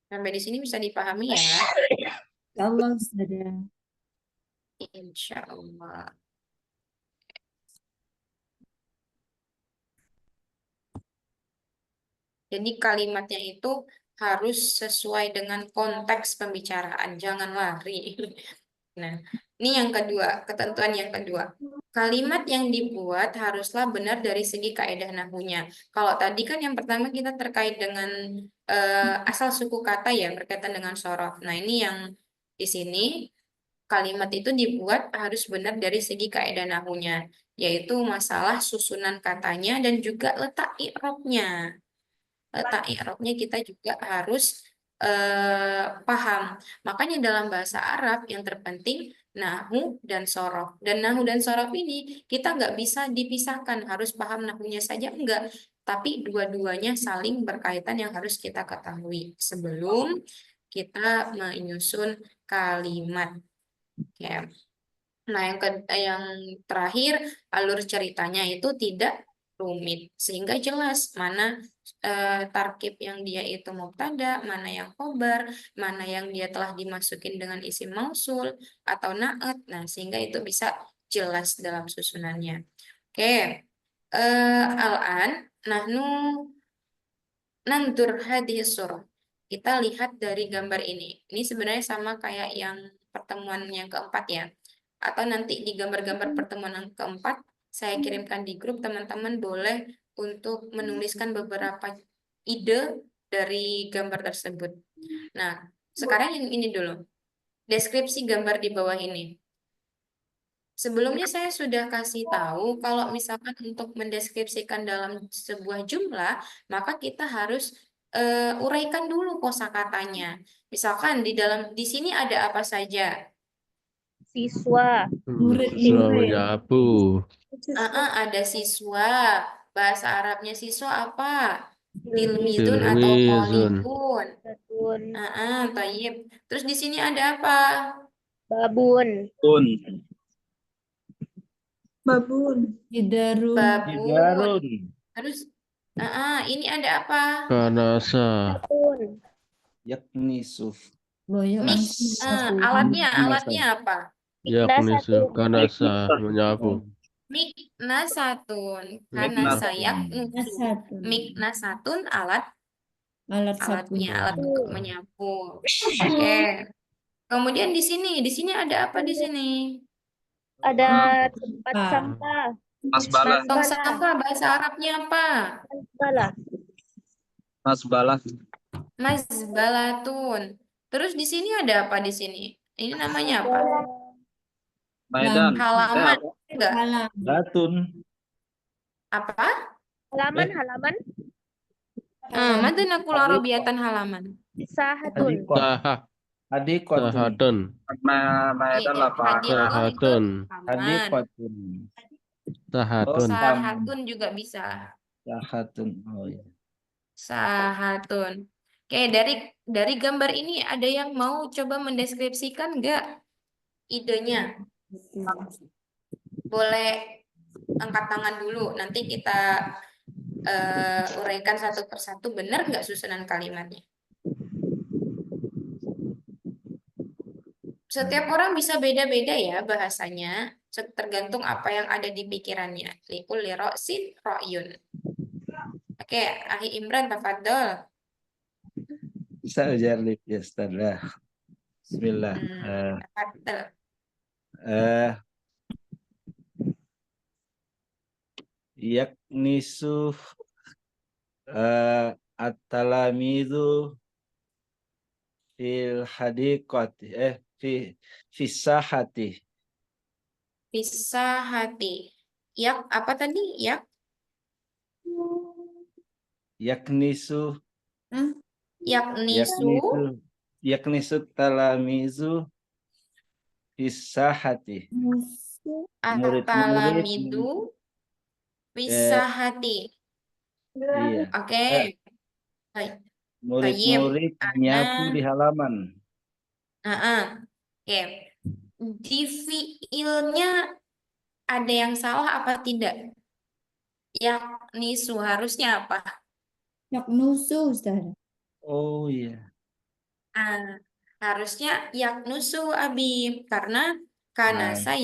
Speaker 1: Sampai di sini bisa dipahami ya?
Speaker 8: Allah sudah.
Speaker 1: Insya Allah. Jadi kalimatnya itu harus sesuai dengan konteks pembicaraan, jangan lari. Nah, ini yang kedua, ketentuan yang kedua. Kalimat yang dibuat haruslah benar dari segi kaidah nahwunya. Kalau tadi kan yang pertama kita terkait dengan asal suku kata ya, berkaitan dengan sorof. Nah, ini yang di sini kalimat itu dibuat harus benar dari segi kaidah nahwunya, yaitu masalah susunan katanya dan juga letak i'rabnya. Letak i'rabnya kita juga harus paham. Makanya dalam bahasa Arab yang terpenting nahu dan sorof. Dan nahu dan sorof ini kita nggak bisa dipisahkan, harus paham nahunya saja enggak. Tapi dua-duanya saling berkaitan yang harus kita ketahui sebelum kita menyusun kalimat. Ya. Nah, yang terakhir, alur ceritanya itu tidak rumit, sehingga jelas mana tarkib yang dia itu mubtada, mana yang khobar, mana yang dia telah dimasukin dengan isim mausul atau na'at. Nah, sehingga itu bisa jelas dalam susunannya. Oke, al-an nahnu nandur hadis surah. Kita lihat dari gambar ini. Ini sebenarnya sama kayak yang pertemuan yang keempat ya. Atau nanti di gambar-gambar pertemuan yang keempat, saya kirimkan di grup, teman-teman boleh untuk menuliskan beberapa ide dari gambar tersebut. Nah, sekarang yang ini dulu. Deskripsi gambar di bawah ini. Sebelumnya saya sudah kasih tahu kalau misalkan untuk mendeskripsikan dalam sebuah jumlah, maka kita harus uraikan dulu kosakatanya. Misalkan di sini ada apa saja?
Speaker 4: Siswa.
Speaker 9: Siswa menyapu.
Speaker 1: Ada siswa. Bahasa Arabnya siswa apa? Tilmizun atau
Speaker 9: Tilmizun.
Speaker 1: talibun.
Speaker 4: Batun.
Speaker 1: Tayyib. Terus di sini ada apa?
Speaker 4: Babun.
Speaker 8: Hidarun.
Speaker 10: Hidarun.
Speaker 1: Terus ini ada apa?
Speaker 9: Kanasa.
Speaker 4: Batun.
Speaker 10: Yaknisuf.
Speaker 8: Boyo
Speaker 1: Alatnya apa?
Speaker 9: Yaknisu. Kanasa menyapu.
Speaker 1: Miknasatun. Kanasa yaknusu. Miknasatun alatnya, alat untuk menyapu. Oke. Kemudian di sini ada apa di sini?
Speaker 4: Ada tempat sampah.
Speaker 2: Masbalah.
Speaker 1: Tong sampah bahasa Arabnya apa?
Speaker 4: Masbalah.
Speaker 2: Masbalah.
Speaker 1: Mazbalatun. Terus di sini ada apa di sini? Ini namanya apa?
Speaker 2: Maidan.
Speaker 1: Halaman enggak?
Speaker 10: Batun.
Speaker 1: Apa?
Speaker 4: Halaman.
Speaker 1: Madana kula Arabiatan halaman.
Speaker 4: Sahatun.
Speaker 9: Sahah.
Speaker 10: Hadikotun.
Speaker 9: Sahatun.
Speaker 2: Ma itu
Speaker 1: Iya,
Speaker 2: lafaz.
Speaker 1: hadiqah itu
Speaker 9: Sahatun.
Speaker 1: halaman.
Speaker 10: Hadikotun.
Speaker 9: Sahatun.
Speaker 1: Sahatun juga bisa.
Speaker 10: Sahatun. Oh ya.
Speaker 1: Sahatun. Oke, dari gambar ini ada yang mau coba mendeskripsikan nggak idenya? Boleh angkat tangan dulu. Nanti kita uraikan satu persatu. Benar nggak susunan kalimatnya? Setiap orang bisa beda-beda ya bahasanya, tergantung apa yang ada di pikirannya. Likulli ra'sin ra'yun. Oke, Ahi Imran, tafadhol.
Speaker 10: Sa'ujarlib ya Ustaz. Bismillah.
Speaker 1: Tafadhol.
Speaker 10: Yaknisu at-talamidu fil hadiqati fi sahati.
Speaker 1: Bisa hati. Yak apa tadi? Yak
Speaker 10: Yaknisu
Speaker 1: yaknisu
Speaker 10: yaknisu talamizu fi sahati.
Speaker 1: atalamidu bisa
Speaker 10: Eh,
Speaker 1: hati.
Speaker 10: Iya.
Speaker 1: Oke. Baik.
Speaker 10: Murid-murid menyapu di halaman.
Speaker 1: Oke. Di fiilnya ada yang salah apa tidak? Yaknisu harusnya apa?
Speaker 8: Yaknusu, Ustaz.
Speaker 10: Oh iya.
Speaker 1: Harusnya yaknusu Abib karena kanasa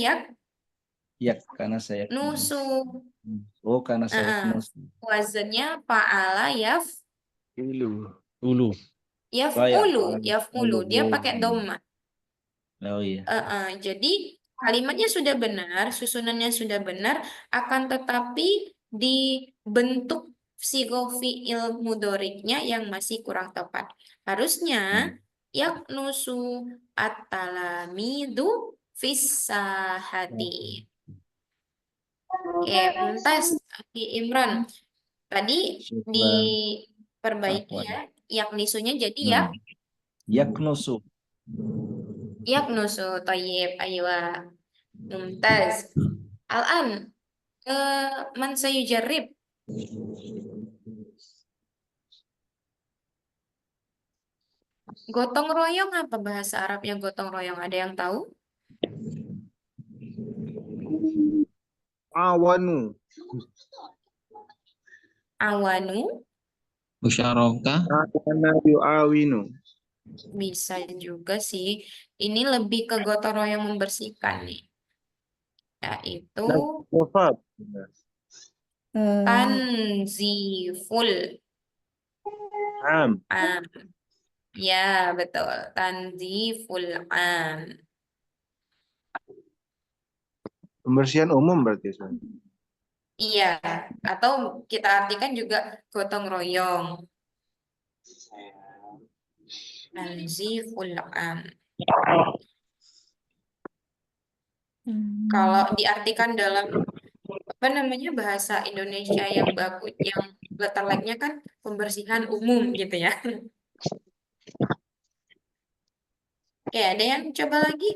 Speaker 10: Ya, karena saya
Speaker 1: nusu.
Speaker 10: Oh, karena saya nusu.
Speaker 1: Wazannya fa'ala
Speaker 9: Ulu.
Speaker 1: yaf'ulu. Dia pakai dhamma.
Speaker 10: Oh iya.
Speaker 1: Jadi kalimatnya sudah benar, susunannya sudah benar, akan tetapi di bentuk sigo fi'il mudoriknya yang masih kurang tepat. Harusnya yaknusu at-talamidu fis-sahati. Oke, Mumtaz, Aki Imran. Tadi diperbaiki ya, yaknisunya jadi
Speaker 10: Yaknusu.
Speaker 1: yaknusu, tayyib, aywa. Mumtaz. Al-an, man sayujarrib. Gotong royong apa bahasa Arabnya gotong royong? Ada yang tahu?
Speaker 11: Awanu.
Speaker 1: Awanu
Speaker 11: Musyarakah. Awana yu'awinu.
Speaker 1: bisa juga sih. Ini lebih ke gotong royong membersihkan nih. Yaitu tanziful. Ya, betul. Tanziful am.
Speaker 11: Pembersihan umum berarti.
Speaker 1: Iya, atau kita artikan juga gotong royong. Tanziful am. Kalau diartikan dalam apa namanya bahasa Indonesia yang bagus, yang letterleknya kan pembersihan umum gitu ya. Oke, ada yang coba lagi?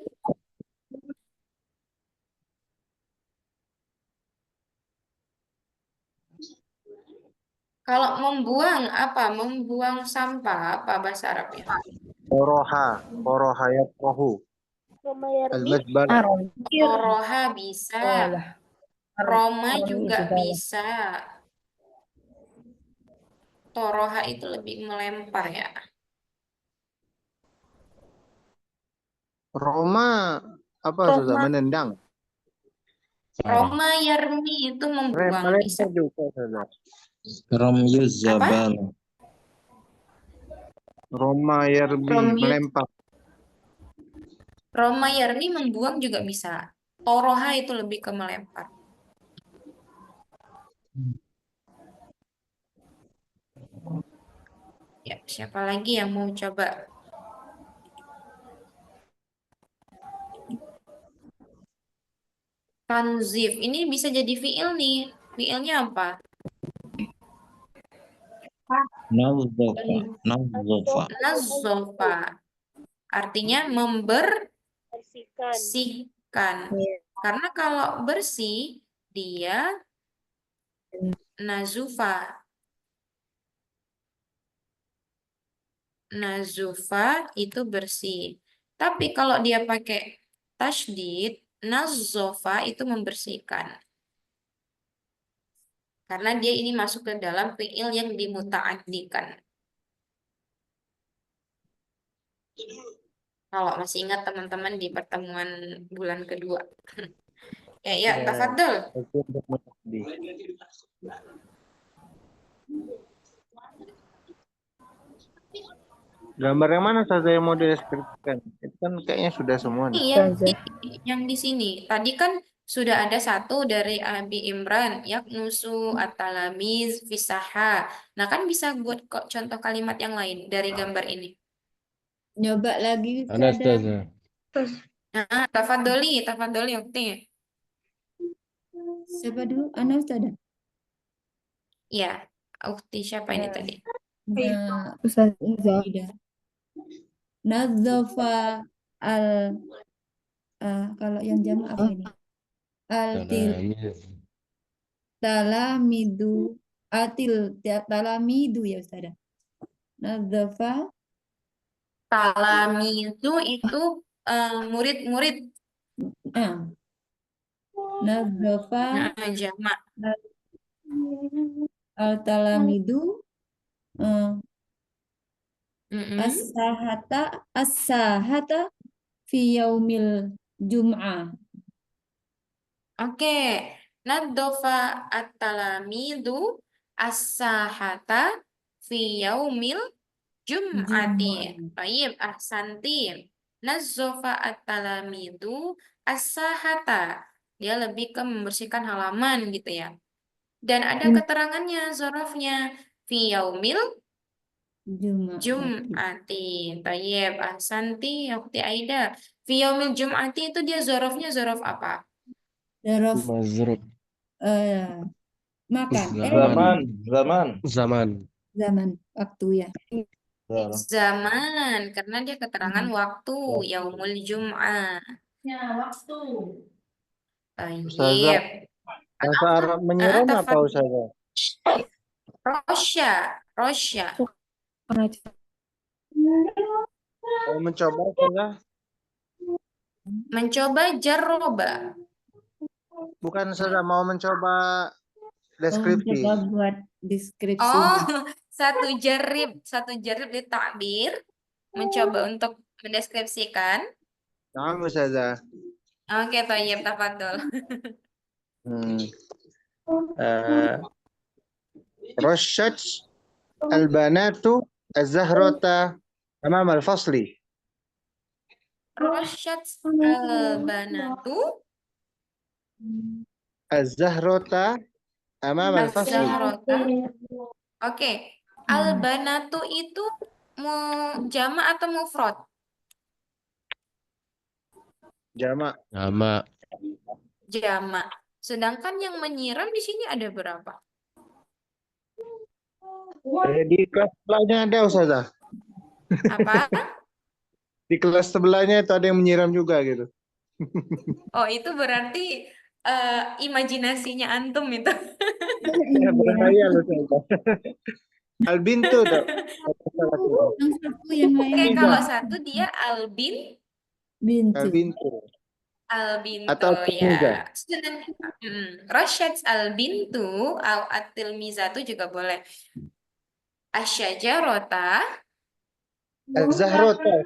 Speaker 1: Kalau membuang apa? Membuang sampah apa bahasa Arabnya?
Speaker 11: Koroha yakrahu. Al-mazbala.
Speaker 1: Koroha bisa. Roma juga bisa. Toroha itu lebih melempar ya.
Speaker 11: Roma apa susah menendang.
Speaker 1: Roma yarmi itu membuang bisa.
Speaker 11: Ramyuz zabal. Roma yarmi melempar.
Speaker 1: Roma yarmi membuang juga bisa. Toroha itu lebih ke melempar. Ya, siapa lagi yang mau coba? Tanzif. Ini bisa jadi fiil nih. Fiilnya apa?
Speaker 10: Nazzafa. Nazzafa.
Speaker 1: Nazzofa. Artinya membersihkan. Karena kalau bersih, dia nazufa. Nazufa itu bersih. Tapi kalau dia pakai tasydid, nazzofa itu membersihkan. Karena dia ini masuk ke dalam fiil yang dimuta'addikan. Kalau masih ingat teman-teman di pertemuan bulan kedua. Ya, tafadhol.
Speaker 11: Untuk menjadi. Gambar yang mana saja yang mau deskripsikan? Itu kan kayaknya sudah semua nih.
Speaker 1: Yang di sini. Tadi kan sudah ada satu dari Abi Imran, yaknusu, at-talamiz, fisaha. Nah, kan bisa buat kok contoh kalimat yang lain dari gambar ini.
Speaker 8: Nyoba lagi
Speaker 9: Ana
Speaker 8: Ustazah.
Speaker 9: Ustazah.
Speaker 1: Nah, tafadholi, ukti.
Speaker 8: Siapa dulu? Ana Ustazah.
Speaker 1: Ya, ukti siapa ini tadi?
Speaker 8: Nah,
Speaker 7: Ustazah.
Speaker 8: tidak. Nadzafa al kalau yang jamak apa ini? Talamidu ya Ustazah. Nadzafa
Speaker 1: Talamizu itu murid-murid.
Speaker 8: Nadzafa
Speaker 1: Nah, jamak.
Speaker 8: al-talamidu
Speaker 1: Mm-mm.
Speaker 8: as-sahata fi yaumil jum'ah.
Speaker 1: Oke, nadzofa at-talamidu as-sahata fi yaumil jum'ati. Baik, ahsanti. Nadzofa at-talamidu as-sahata. Dia lebih ke membersihkan halaman gitu ya. Dan ada keterangannya, zorofnya. Fi yaumil jum'ati. Baik, ahsanti. Ukti Aida. Fi yaumil jum'ati itu dia zorofnya zorof apa?
Speaker 8: Zaraf
Speaker 9: Mazrub.
Speaker 8: makan. Zaman waktu ya.
Speaker 1: Zaman, karena dia keterangan waktu, yaumul jum'ah.
Speaker 8: Waktu.
Speaker 11: Ustazah,
Speaker 1: Baik.
Speaker 11: bahasa Arab menyiram apa Ustazah?
Speaker 1: Rosya.
Speaker 11: Mau mencoba Ustazah?
Speaker 1: Mencoba jarroba.
Speaker 11: Bukan Ustazah, mau mencoba deskripsi.
Speaker 8: Coba buat deskripsi.
Speaker 1: Oh, satu jarib di takbir. Mencoba untuk mendeskripsikan.
Speaker 11: Nah, Ustazah.
Speaker 1: Oke, thayyib, tafadhol.
Speaker 11: رشت البنات الزهرة أمام الفصل.
Speaker 1: Rosyat al-banatu
Speaker 11: الزهرة أمام الفصل.
Speaker 1: az-zahrata. Oke, al-banatu itu jamak atau mufrad?
Speaker 11: Jamak.
Speaker 1: Jamak. Sedangkan yang menyiram di sini ada berapa?
Speaker 11: Di kelas sebelahnya ada Ustazah.
Speaker 1: Apa?
Speaker 11: Di kelas sebelahnya itu ada yang menyiram juga gitu.
Speaker 1: Oh, itu berarti imajinasinya antum itu.
Speaker 11: Ya, berbahaya loh Ustazah. Albintu tuh.
Speaker 1: Oke, kalau satu dia albintu
Speaker 11: Atau
Speaker 1: ya. Rasyad albintu at-tilmizatu juga boleh. Asyajarota az-zahrota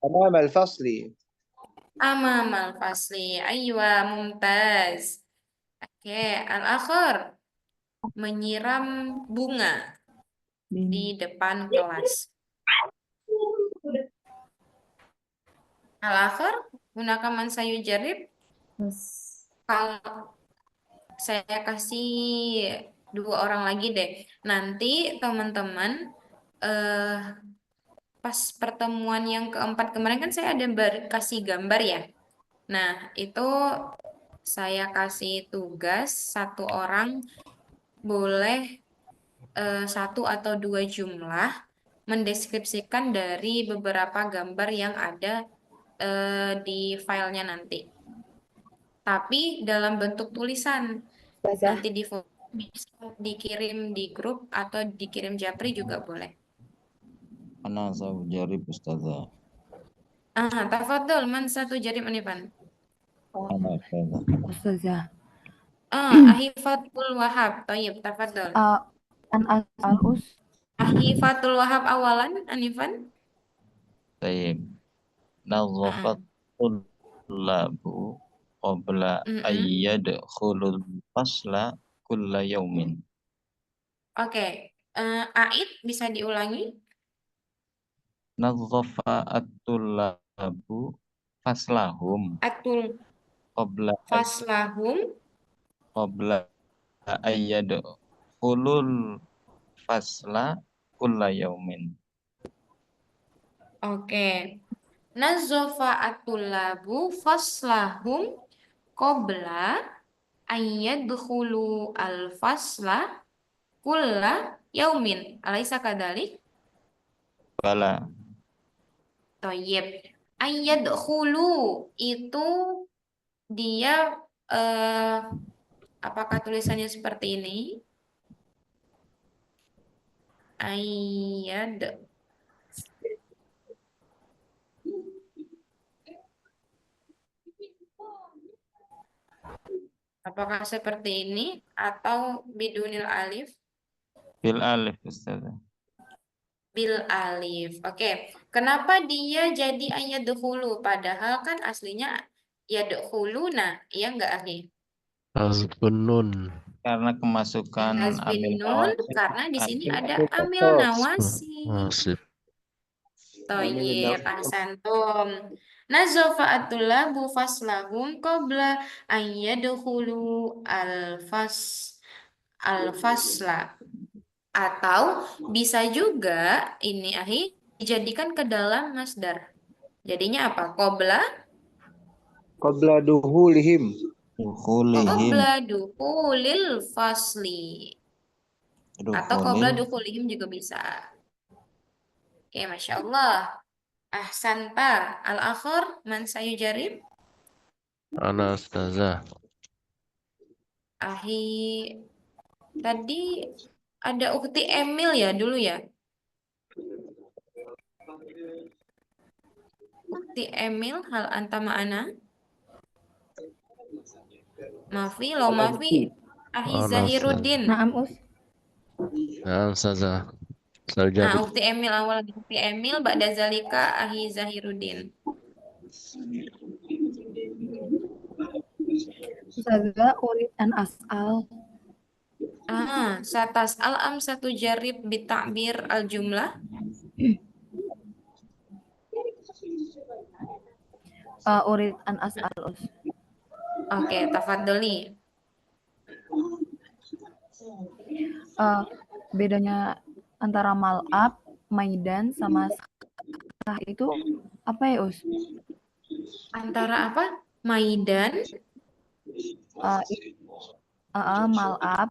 Speaker 11: أمام الفصل.
Speaker 1: amamal fasli. Aywa, mumtaz. Oke, al-akhir menyiram bunga di depan kelas. Al-akhir gunakan man sayu jarib. Kalau saya kasih 2 orang lagi deh. Nanti teman-teman pas pertemuan yang keempat kemarin kan saya ada kasih gambar ya. Nah, itu saya kasih tugas satu orang boleh satu atau dua jumlah mendeskripsikan dari beberapa gambar yang ada di filenya nanti. Tapi dalam bentuk tulisan.
Speaker 7: Ustazah.
Speaker 1: Nanti bisa dikirim di grup atau dikirim Japri juga boleh.
Speaker 10: Ana jarib Ustazah.
Speaker 1: Tafadhol, man satu jarib Anifan.
Speaker 10: Ana Ustazah.
Speaker 7: Ustazah.
Speaker 1: Ahifatul Wahab. Thayyib, tafadhol.
Speaker 7: An as'al
Speaker 1: Ahifatul Wahab awalan, Anifan.
Speaker 10: Tayyib. Nazafat tullabu qabla ayyadkhulul fasla kulla yaumin.
Speaker 1: Oke. Aid bisa diulangi?
Speaker 10: Nazafa at-tullabu faslahum qabla ayyadkhulul fasla kulla yaumin.
Speaker 1: Oke. Nazafa at-tullabu faslahum qabla ayyadkhulu al-fasla kulla yaumin. Alaisa kadalik?
Speaker 10: Bala.
Speaker 1: Thayyib. Ayyadkhulu itu dia apakah tulisannya seperti ini? Ayyad. Apakah seperti ini atau bidunil alif?
Speaker 10: Bil alif Ustazah.
Speaker 1: Bil alif. Oke. Kenapa dia jadi ayyadkhulu? Padahal kan aslinya yadkhuluna, ya enggak Akhi?
Speaker 9: Hazfun nun.
Speaker 10: Karena kemasukan amil
Speaker 1: Nun, karena di sini ada amil nawasi.
Speaker 9: Nasib.
Speaker 1: Thayyib, ahsantum. Nazafa at-tullabu faslahum qabla an yadkhulu al-fasla. Atau bisa juga ini Ahi dijadikan ke dalam masdar. Jadinya apa?
Speaker 11: Qabla duhulihim.
Speaker 1: Qabla duhulil fasli. Atau qabla duhulihim juga bisa. Oke, Masya Allah. Ahsanta. Al-akhir, man sayujarib?
Speaker 9: Ana Ustazah.
Speaker 1: Ahi, tadi ada Ukti Emil ya dulu ya? Ukti Emil, hal anta ma'ana? Mafi, lo mafi. Ahi Zahiruddin.
Speaker 7: Naam
Speaker 9: Naam Ustazah.
Speaker 1: Ukti Emil awal Ukti Emil, ba'da zalika Ahi Zahiruddin.
Speaker 7: Ustazah urid an as'al.
Speaker 1: Satas'al am satu jarib bitakbir al-jumlah?
Speaker 7: Urid an as'al.
Speaker 1: Oke, tafadholi.
Speaker 7: Bedanya antara mal'ab, maidan, sama sah itu apa ya, Us?
Speaker 1: Antara apa? Maidan?
Speaker 7: Mal'ab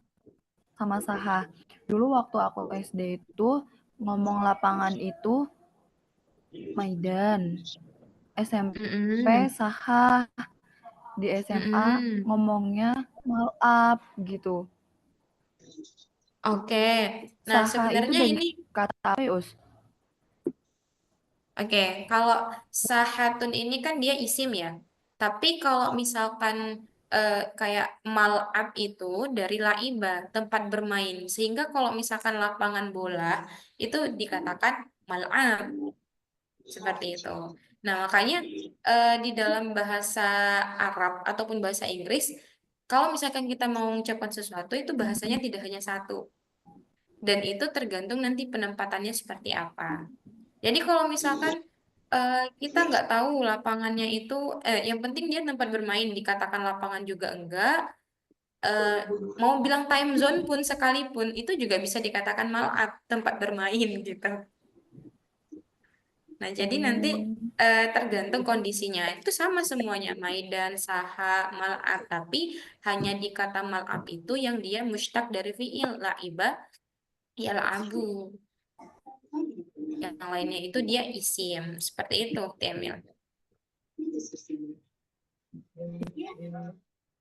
Speaker 7: sama saha. Dulu waktu aku SD itu ngomong lapangan itu maidan. SMP saha. Di SMA ngomongnya mal'ab gitu.
Speaker 1: Oke. Nah,
Speaker 7: Saha
Speaker 1: sebenarnya
Speaker 7: itu
Speaker 1: ini
Speaker 7: kata apa ya, Us?
Speaker 1: Oke, kalau sahatun ini kan dia isim ya. Tapi kalau misalkan kayak mal'ab itu dari laiba, tempat bermain. Sehingga kalau misalkan lapangan bola itu dikatakan mal'ab. Seperti itu. Nah, makanya di dalam bahasa Arab ataupun bahasa Inggris, kalau misalkan kita mau mengucapkan sesuatu itu bahasanya tidak hanya satu. Dan itu tergantung nanti penempatannya seperti apa. Jadi kalau misalkan kita nggak tahu lapangannya itu, yang penting dia tempat bermain, dikatakan lapangan juga enggak, mau bilang time zone pun sekalipun, itu juga bisa dikatakan mal'ab, tempat bermain gitu. Nah, jadi nanti tergantung kondisinya. Itu sama semuanya, maidan, saha, mal'ab. Tapi hanya di kata mal'ab itu yang dia mushtaq dari fi'il. La'iba, yal'abu. Yang lainnya itu dia isim. Seperti itu, Temil.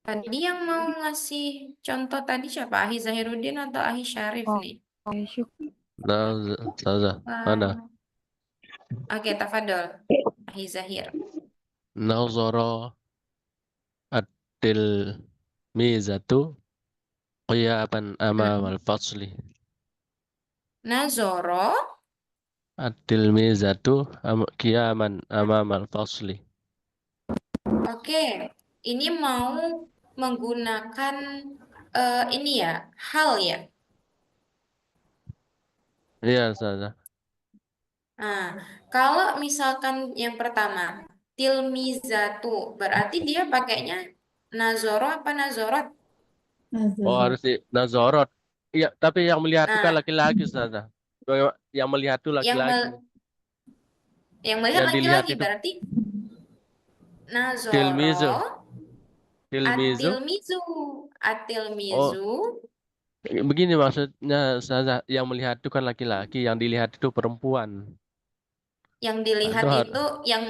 Speaker 1: Tadi yang mau ngasih contoh tadi siapa? Ahi Zahiruddin atau Ahi Syarif
Speaker 7: Oh,
Speaker 1: nih?
Speaker 9: Nah, Ustazah. Mana?
Speaker 1: Wah. Oke, tafadol. Ahi Zahir.
Speaker 9: Nazara adil mizatu qiyaman amamal fasli.
Speaker 1: Nazoro.
Speaker 9: Adil mizatu qiyaman amamal fasli.
Speaker 1: Oke, ini mau menggunakan ini ya, hal ya.
Speaker 9: Iya, Ustazah.
Speaker 1: Nah, kalau misalkan yang pertama, tilmizatu, berarti dia pakainya nazoro apa nazorot?
Speaker 9: Oh, harus di nazarot. Iya, tapi yang melihat itu kan
Speaker 1: Nah,
Speaker 9: laki-laki, Ustazah. Yang melihat itu
Speaker 1: yang
Speaker 9: laki-laki.
Speaker 1: yang melihat
Speaker 9: Yang dilihat
Speaker 1: laki-laki
Speaker 9: itu
Speaker 1: berarti
Speaker 9: tilmizu.
Speaker 1: nazoro
Speaker 9: Tilmizu.
Speaker 1: atilmizu,
Speaker 9: Oh,
Speaker 1: atilmizu.
Speaker 9: begini maksudnya, Ustazah. Yang melihat itu kan laki-laki, yang dilihat itu perempuan.
Speaker 1: Yang
Speaker 9: Nah,
Speaker 1: dilihat
Speaker 9: itu
Speaker 1: itu yang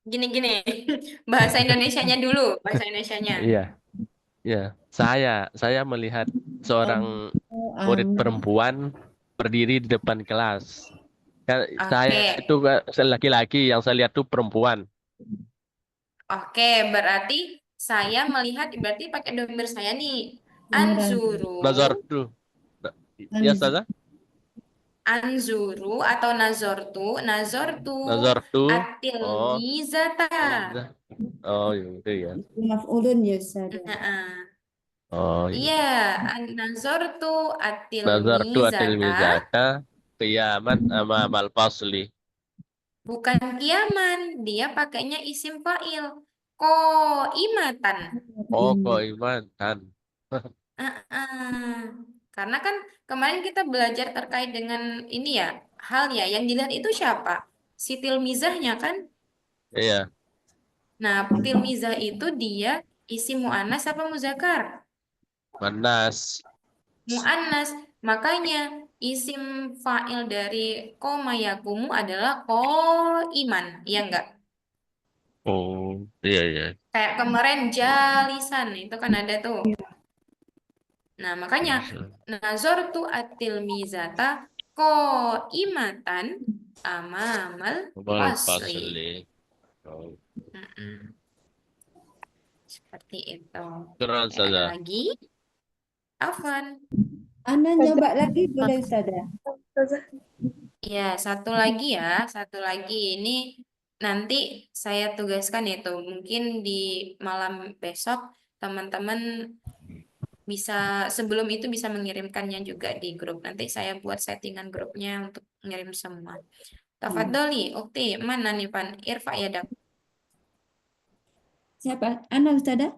Speaker 1: gini-gini. Bahasa Indonesianya dulu, bahasa Indonesianya.
Speaker 9: iya, iya. Saya melihat seorang murid perempuan berdiri di depan kelas. Saya
Speaker 1: Oke.
Speaker 9: itu laki-laki, yang saya lihat itu perempuan.
Speaker 1: Oke, berarti saya melihat berarti pakai domir saya nih. Anzuru,
Speaker 9: Nazar tuh. Ya, Ustazah?
Speaker 1: anzuru atau nazortu
Speaker 9: Nazar tuh.
Speaker 1: atil
Speaker 9: Oh,
Speaker 1: mizata.
Speaker 9: Alizah. Oh, itu ya.
Speaker 8: Maf'ulun ya Ustaz.
Speaker 1: Nah,
Speaker 9: Oh, iya.
Speaker 1: iya, nazortu atil
Speaker 9: Nazar tuh atil
Speaker 1: mizata,
Speaker 9: mizata qiyaman amamal fasli.
Speaker 1: bukan kiaman, dia pakainya isim fa'il. Ko imatan.
Speaker 9: Oh, kok iman kan.
Speaker 1: Ah, karena kan kemarin kita belajar terkait dengan ini ya, hal ya, yang dilihat itu siapa? Si tilmizahnya kan?
Speaker 9: Iya,
Speaker 1: Nah, tilmizah itu dia isim mu'annas apa muzakkar?
Speaker 9: manas.
Speaker 1: Mu'annas. Makanya isim fa'il dari koma yakumu adalah ko iman, iya enggak?
Speaker 9: Oh, iya, iya.
Speaker 1: Kayak kemarin jalisan, itu kan ada tuh. Nah, makanya nazartu at-tilmizata qaimatan amamal
Speaker 9: Amamal
Speaker 1: fasli.
Speaker 9: fasli. Oh,
Speaker 1: Mm-mm. Seperti itu.
Speaker 9: keren,
Speaker 1: Oke, ada
Speaker 9: Ustazah.
Speaker 1: lagi? Afwan.
Speaker 8: Ana nyoba lagi boleh Ustaz?
Speaker 1: Ya, satu lagi ya, satu lagi. Ini nanti saya tugaskan itu. Mungkin di malam besok teman-teman bisa sebelum itu bisa mengirimkannya juga di grup. Nanti saya buat settingan grupnya untuk ngirim semua. Tafadholi, Ukti, mana nih Pan? Irfa ya, Dak.
Speaker 8: Siapa? Ana Ustazah?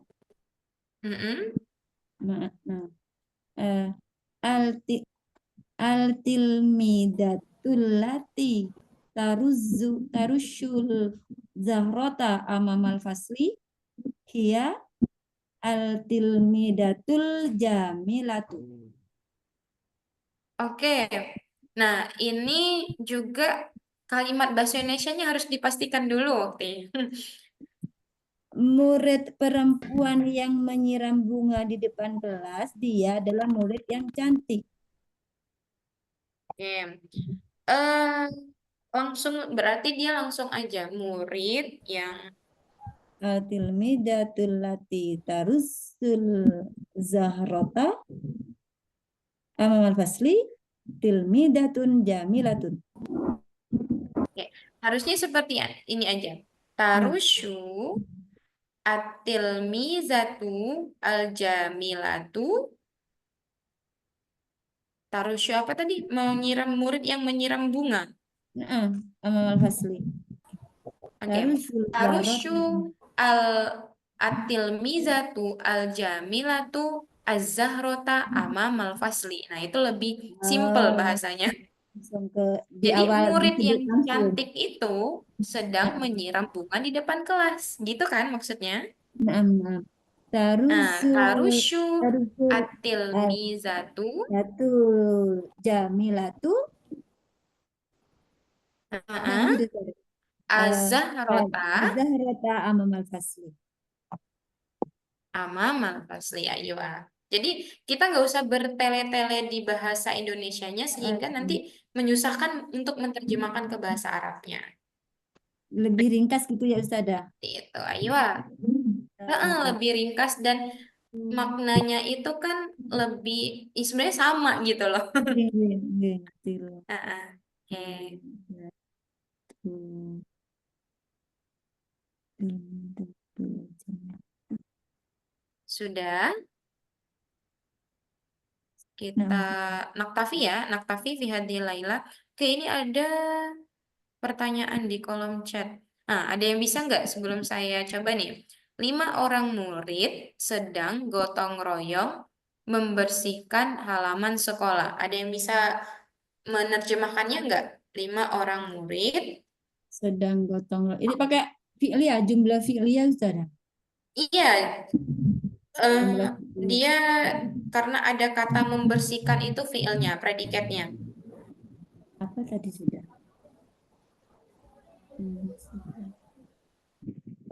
Speaker 1: Mm-mm.
Speaker 8: Nah, alti altilmidatul lati tarushul zahrota amamal fasli hiya altilmidatul jamilatu.
Speaker 1: Oke. Nah, ini juga kalimat bahasa Indonesianya harus dipastikan dulu, Ukti.
Speaker 8: Murid perempuan yang menyiram bunga di depan kelas, dia adalah murid yang cantik.
Speaker 1: Oke. Langsung berarti dia langsung aja murid yang
Speaker 8: Tilmidatul lati tarusul zahrota amamal fasli tilmidatun jamilatun.
Speaker 1: Oke. Harusnya seperti ini aja. Tarusyu at-tilmizatu al-jamilatu. Tarusyu apa tadi? Menyiram murid yang menyiram bunga.
Speaker 8: Amamal fasli.
Speaker 1: Oke. Tarusyu at-tilmizatu al-jamilatu az-zahrota amamal fasli. Nah, itu lebih simple bahasanya.
Speaker 8: langsung di
Speaker 1: Jadi
Speaker 8: awal
Speaker 1: murid
Speaker 8: disebut
Speaker 1: yang
Speaker 8: langsung.
Speaker 1: cantik itu sedang menyiram bunga di depan kelas. Gitu kan maksudnya?
Speaker 8: Nah, tarusu
Speaker 1: Tarusyu
Speaker 8: tarusu
Speaker 1: at-tilmizatu
Speaker 8: satu jamilatu. Nah, gitu Ustazah.
Speaker 1: az-zahrata
Speaker 8: Az-zahrata amamal fasli.
Speaker 1: amamal fasli. Ayo. Jadi kita nggak usah bertele-tele di bahasa Indonesianya sehingga nanti menyusahkan untuk menerjemahkan ke bahasa Arabnya.
Speaker 8: Lebih ringkas gitu ya Ustazah.
Speaker 1: Itu, ayo. Lebih ringkas dan maknanya itu kan lebih sebenarnya sama gitu loh. Oke. Sudah. Kita naktafi ya, naktafi fi hadhil laila. Oke, ini ada pertanyaan di kolom chat. Nah, ada yang bisa nggak sebelum saya coba nih? 5 orang murid sedang gotong royong membersihkan halaman sekolah. Ada yang bisa menerjemahkannya nggak? 5 orang murid
Speaker 8: Sedang gotong royong. Ini pakai fi'liyah, jumlah fi'liyah Ustazah.
Speaker 1: Iya, dia karena ada kata membersihkan itu fiilnya, predikatnya.
Speaker 8: Apa tadi sudah?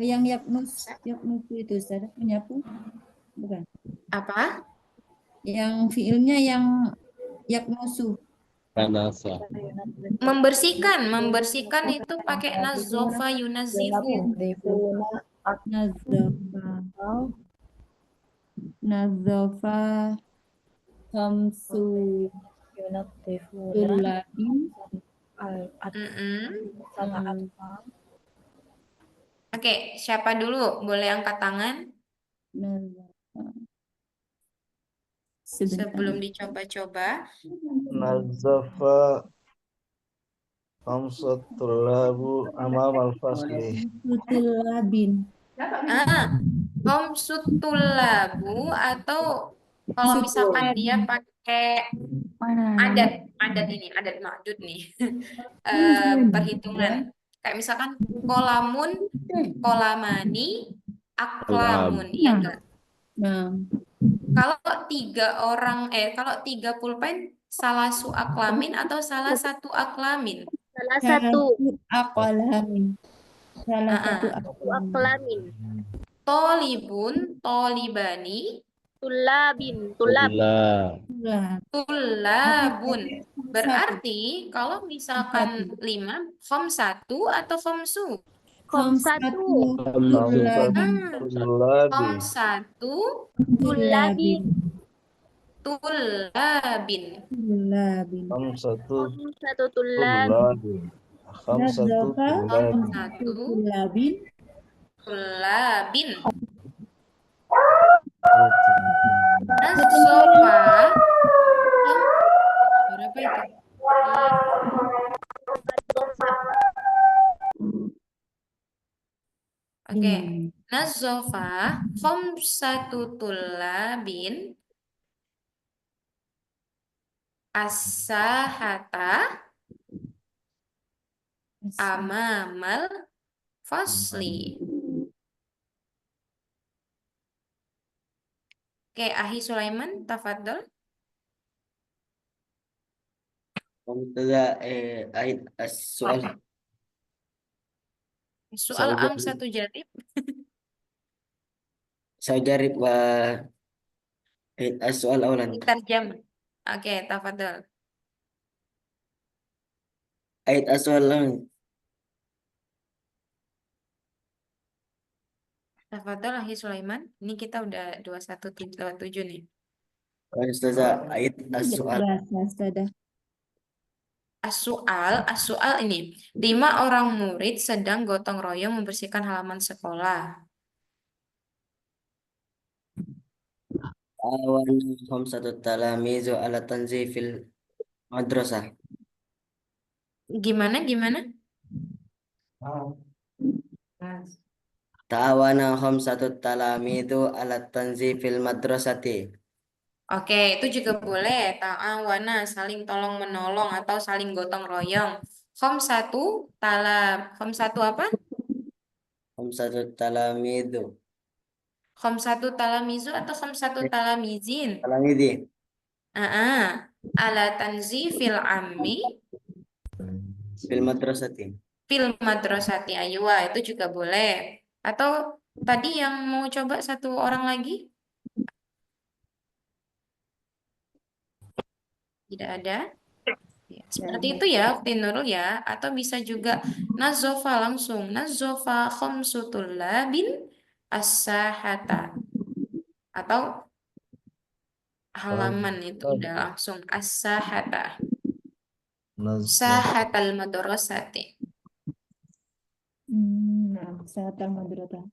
Speaker 8: Yang yaknus itu Ustazah, menyapu? Bukan.
Speaker 1: Apa?
Speaker 8: Yang fiilnya yang yaknusu.
Speaker 1: Membersihkan itu pakai nazofa yunazifu.
Speaker 8: Nazofa khamsu tulabin.
Speaker 1: Oke, siapa dulu? Boleh angkat tangan? Sebelum dicoba-coba.
Speaker 11: Nazafa khamsatul labu amamal fasli.
Speaker 8: Tulabin.
Speaker 1: Khamsutulabu atau kalau misalkan dia pakai adat ma'dud nih. Perhitungan. Kayak misalkan kolamun, kolamani, aklamun. Iya enggak? Kalau 3 pulpen salah su aklamin atau salah satu aklamin?
Speaker 4: Salah satu
Speaker 8: aklamin. Salah satu
Speaker 4: aklamin.
Speaker 1: Tolibun, tolibani,
Speaker 4: Tulabin,
Speaker 1: tulabun. Berarti kalau misalkan 5, form 1 atau form su?
Speaker 4: Form 1.
Speaker 1: Form 1
Speaker 4: Tulabin.
Speaker 11: Form 1
Speaker 4: tulabin.
Speaker 1: Tulabin. Nasofa. Berapa itu? Oke. Nasofa khamsatu tulabin as-sahata amamal fasli. Oke, Ahi Sulaiman, tafadhol.
Speaker 12: Soal
Speaker 1: Soal am satu jarib.
Speaker 12: saya jarib wa soal awalan
Speaker 1: Tarjam. Oke, tafadhol.
Speaker 12: ayat soal awalan
Speaker 1: Tafadhol Ahi Sulaiman. Ini kita udah 21:07 nih.
Speaker 12: Ustazah ayat soal
Speaker 1: As-soal ini 5 orang murid sedang gotong royong membersihkan halaman sekolah.
Speaker 12: awan khamsatu talamizu ala tanzifil madrasah.
Speaker 1: Gimana?
Speaker 12: Ta'awana khamsatu talamizu ala tanzifil madrasati.
Speaker 1: Oke, itu juga boleh. Ta'awana, saling tolong menolong atau saling gotong royong. Khomsatu apa?
Speaker 12: Khamsatut talamidu.
Speaker 1: Khomsatu talamizu atau khomsatu talamizin?
Speaker 12: Talamidi.
Speaker 1: Ala tanzifil ammi
Speaker 12: Fil madrasati.
Speaker 1: fil madrasati aywa, itu juga boleh. Atau tadi yang mau coba satu orang lagi? Tidak ada? Ya, seperti itu ya, Ukti Nurul ya. Atau bisa juga nazofa langsung. Nazofa khomsutullabin as-sahata. Atau halaman itu udah langsung as-sahata. Sahatal madrasati.
Speaker 8: Nah, sahatal madrasah.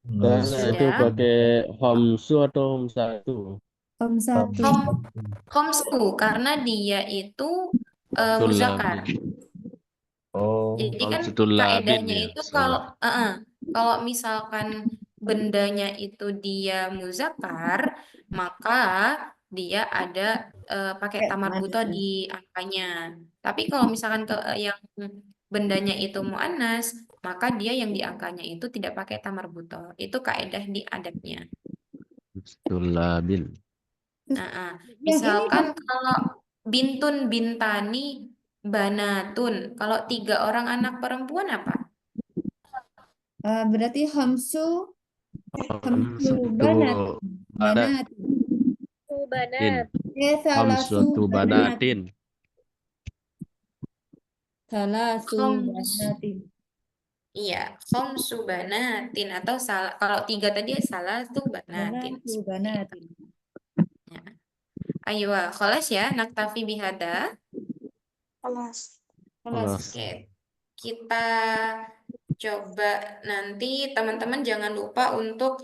Speaker 9: Nah, itu pakai homsu atau homsatu?
Speaker 8: Khamsatu.
Speaker 1: Khomsu karena dia itu muzakar. Jadi kan kaedahnya
Speaker 9: ya.
Speaker 1: itu kalau misalkan bendanya itu dia muzakar, maka dia ada pakai tamar buto di angkanya. Tapi kalau misalkan yang bendanya itu muannas, maka dia yang di angkanya itu tidak pakai tamar buto. Itu kaedah di adabnya.
Speaker 9: Tulabin.
Speaker 1: Misalkan kalau bintun, bintani, banatun. Kalau 3 orang anak perempuan apa?
Speaker 8: Berarti hamsu
Speaker 9: Hamsatu
Speaker 8: banat.
Speaker 4: Banat.
Speaker 9: Hamsatu banatin.
Speaker 8: Salasu banatin.
Speaker 1: Iya, khamsu banatin atau kalau 3 tadi salah tuh banatin.
Speaker 8: Salasu banatin.
Speaker 1: Ayo, kholas ya, naktafi bihada.
Speaker 6: Kelas.
Speaker 1: Oke, kita coba nanti teman-teman jangan lupa untuk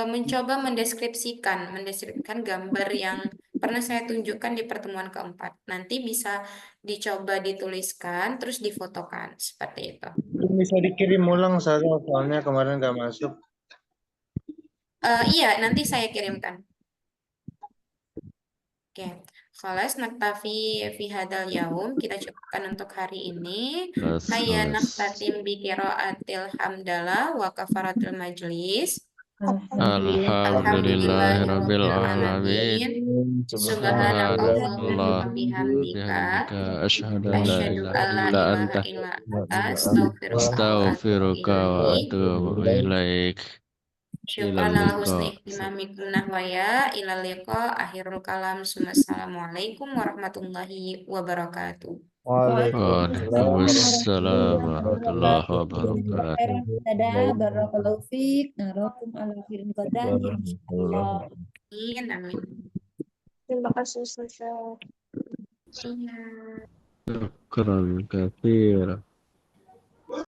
Speaker 1: mencoba mendeskripsikan gambar yang pernah saya tunjukkan di pertemuan keempat. Nanti bisa dicoba dituliskan, terus difotokan seperti itu.
Speaker 11: Bisa dikirim ulang saja, soalnya kemarin nggak masuk.
Speaker 1: Iya, nanti saya kirimkan. Oke, khalas naktafi fi hadal yaum, kita cukupkan untuk hari ini. Hayya naktatim bi qiraatil hamdalah wa kafaratul majlis.
Speaker 9: Alhamdulillahirabbil alamin.
Speaker 1: Subhanakallahumma wa bihamdika
Speaker 9: asyhadu an la
Speaker 1: asyhadu
Speaker 9: ilaha
Speaker 1: an la
Speaker 9: illa
Speaker 1: ilaha
Speaker 9: anta
Speaker 1: illa anta astaghfiruka wa atubu
Speaker 9: wa atubu ilaik.
Speaker 1: Syukran ala husni ihtimamikum nahwaya ila liqa akhirul kalam assalamualaikum warahmatullahi wabarakatuh.
Speaker 9: Waalaikumsalam warahmatullahi wabarakatuh.
Speaker 8: Dadah, barakallahu fiik. Narakum ala khairin qadani insyaallah.
Speaker 1: Amin.
Speaker 6: Terima kasih, Ustazah.
Speaker 1: Iya.
Speaker 9: Syukran katsira.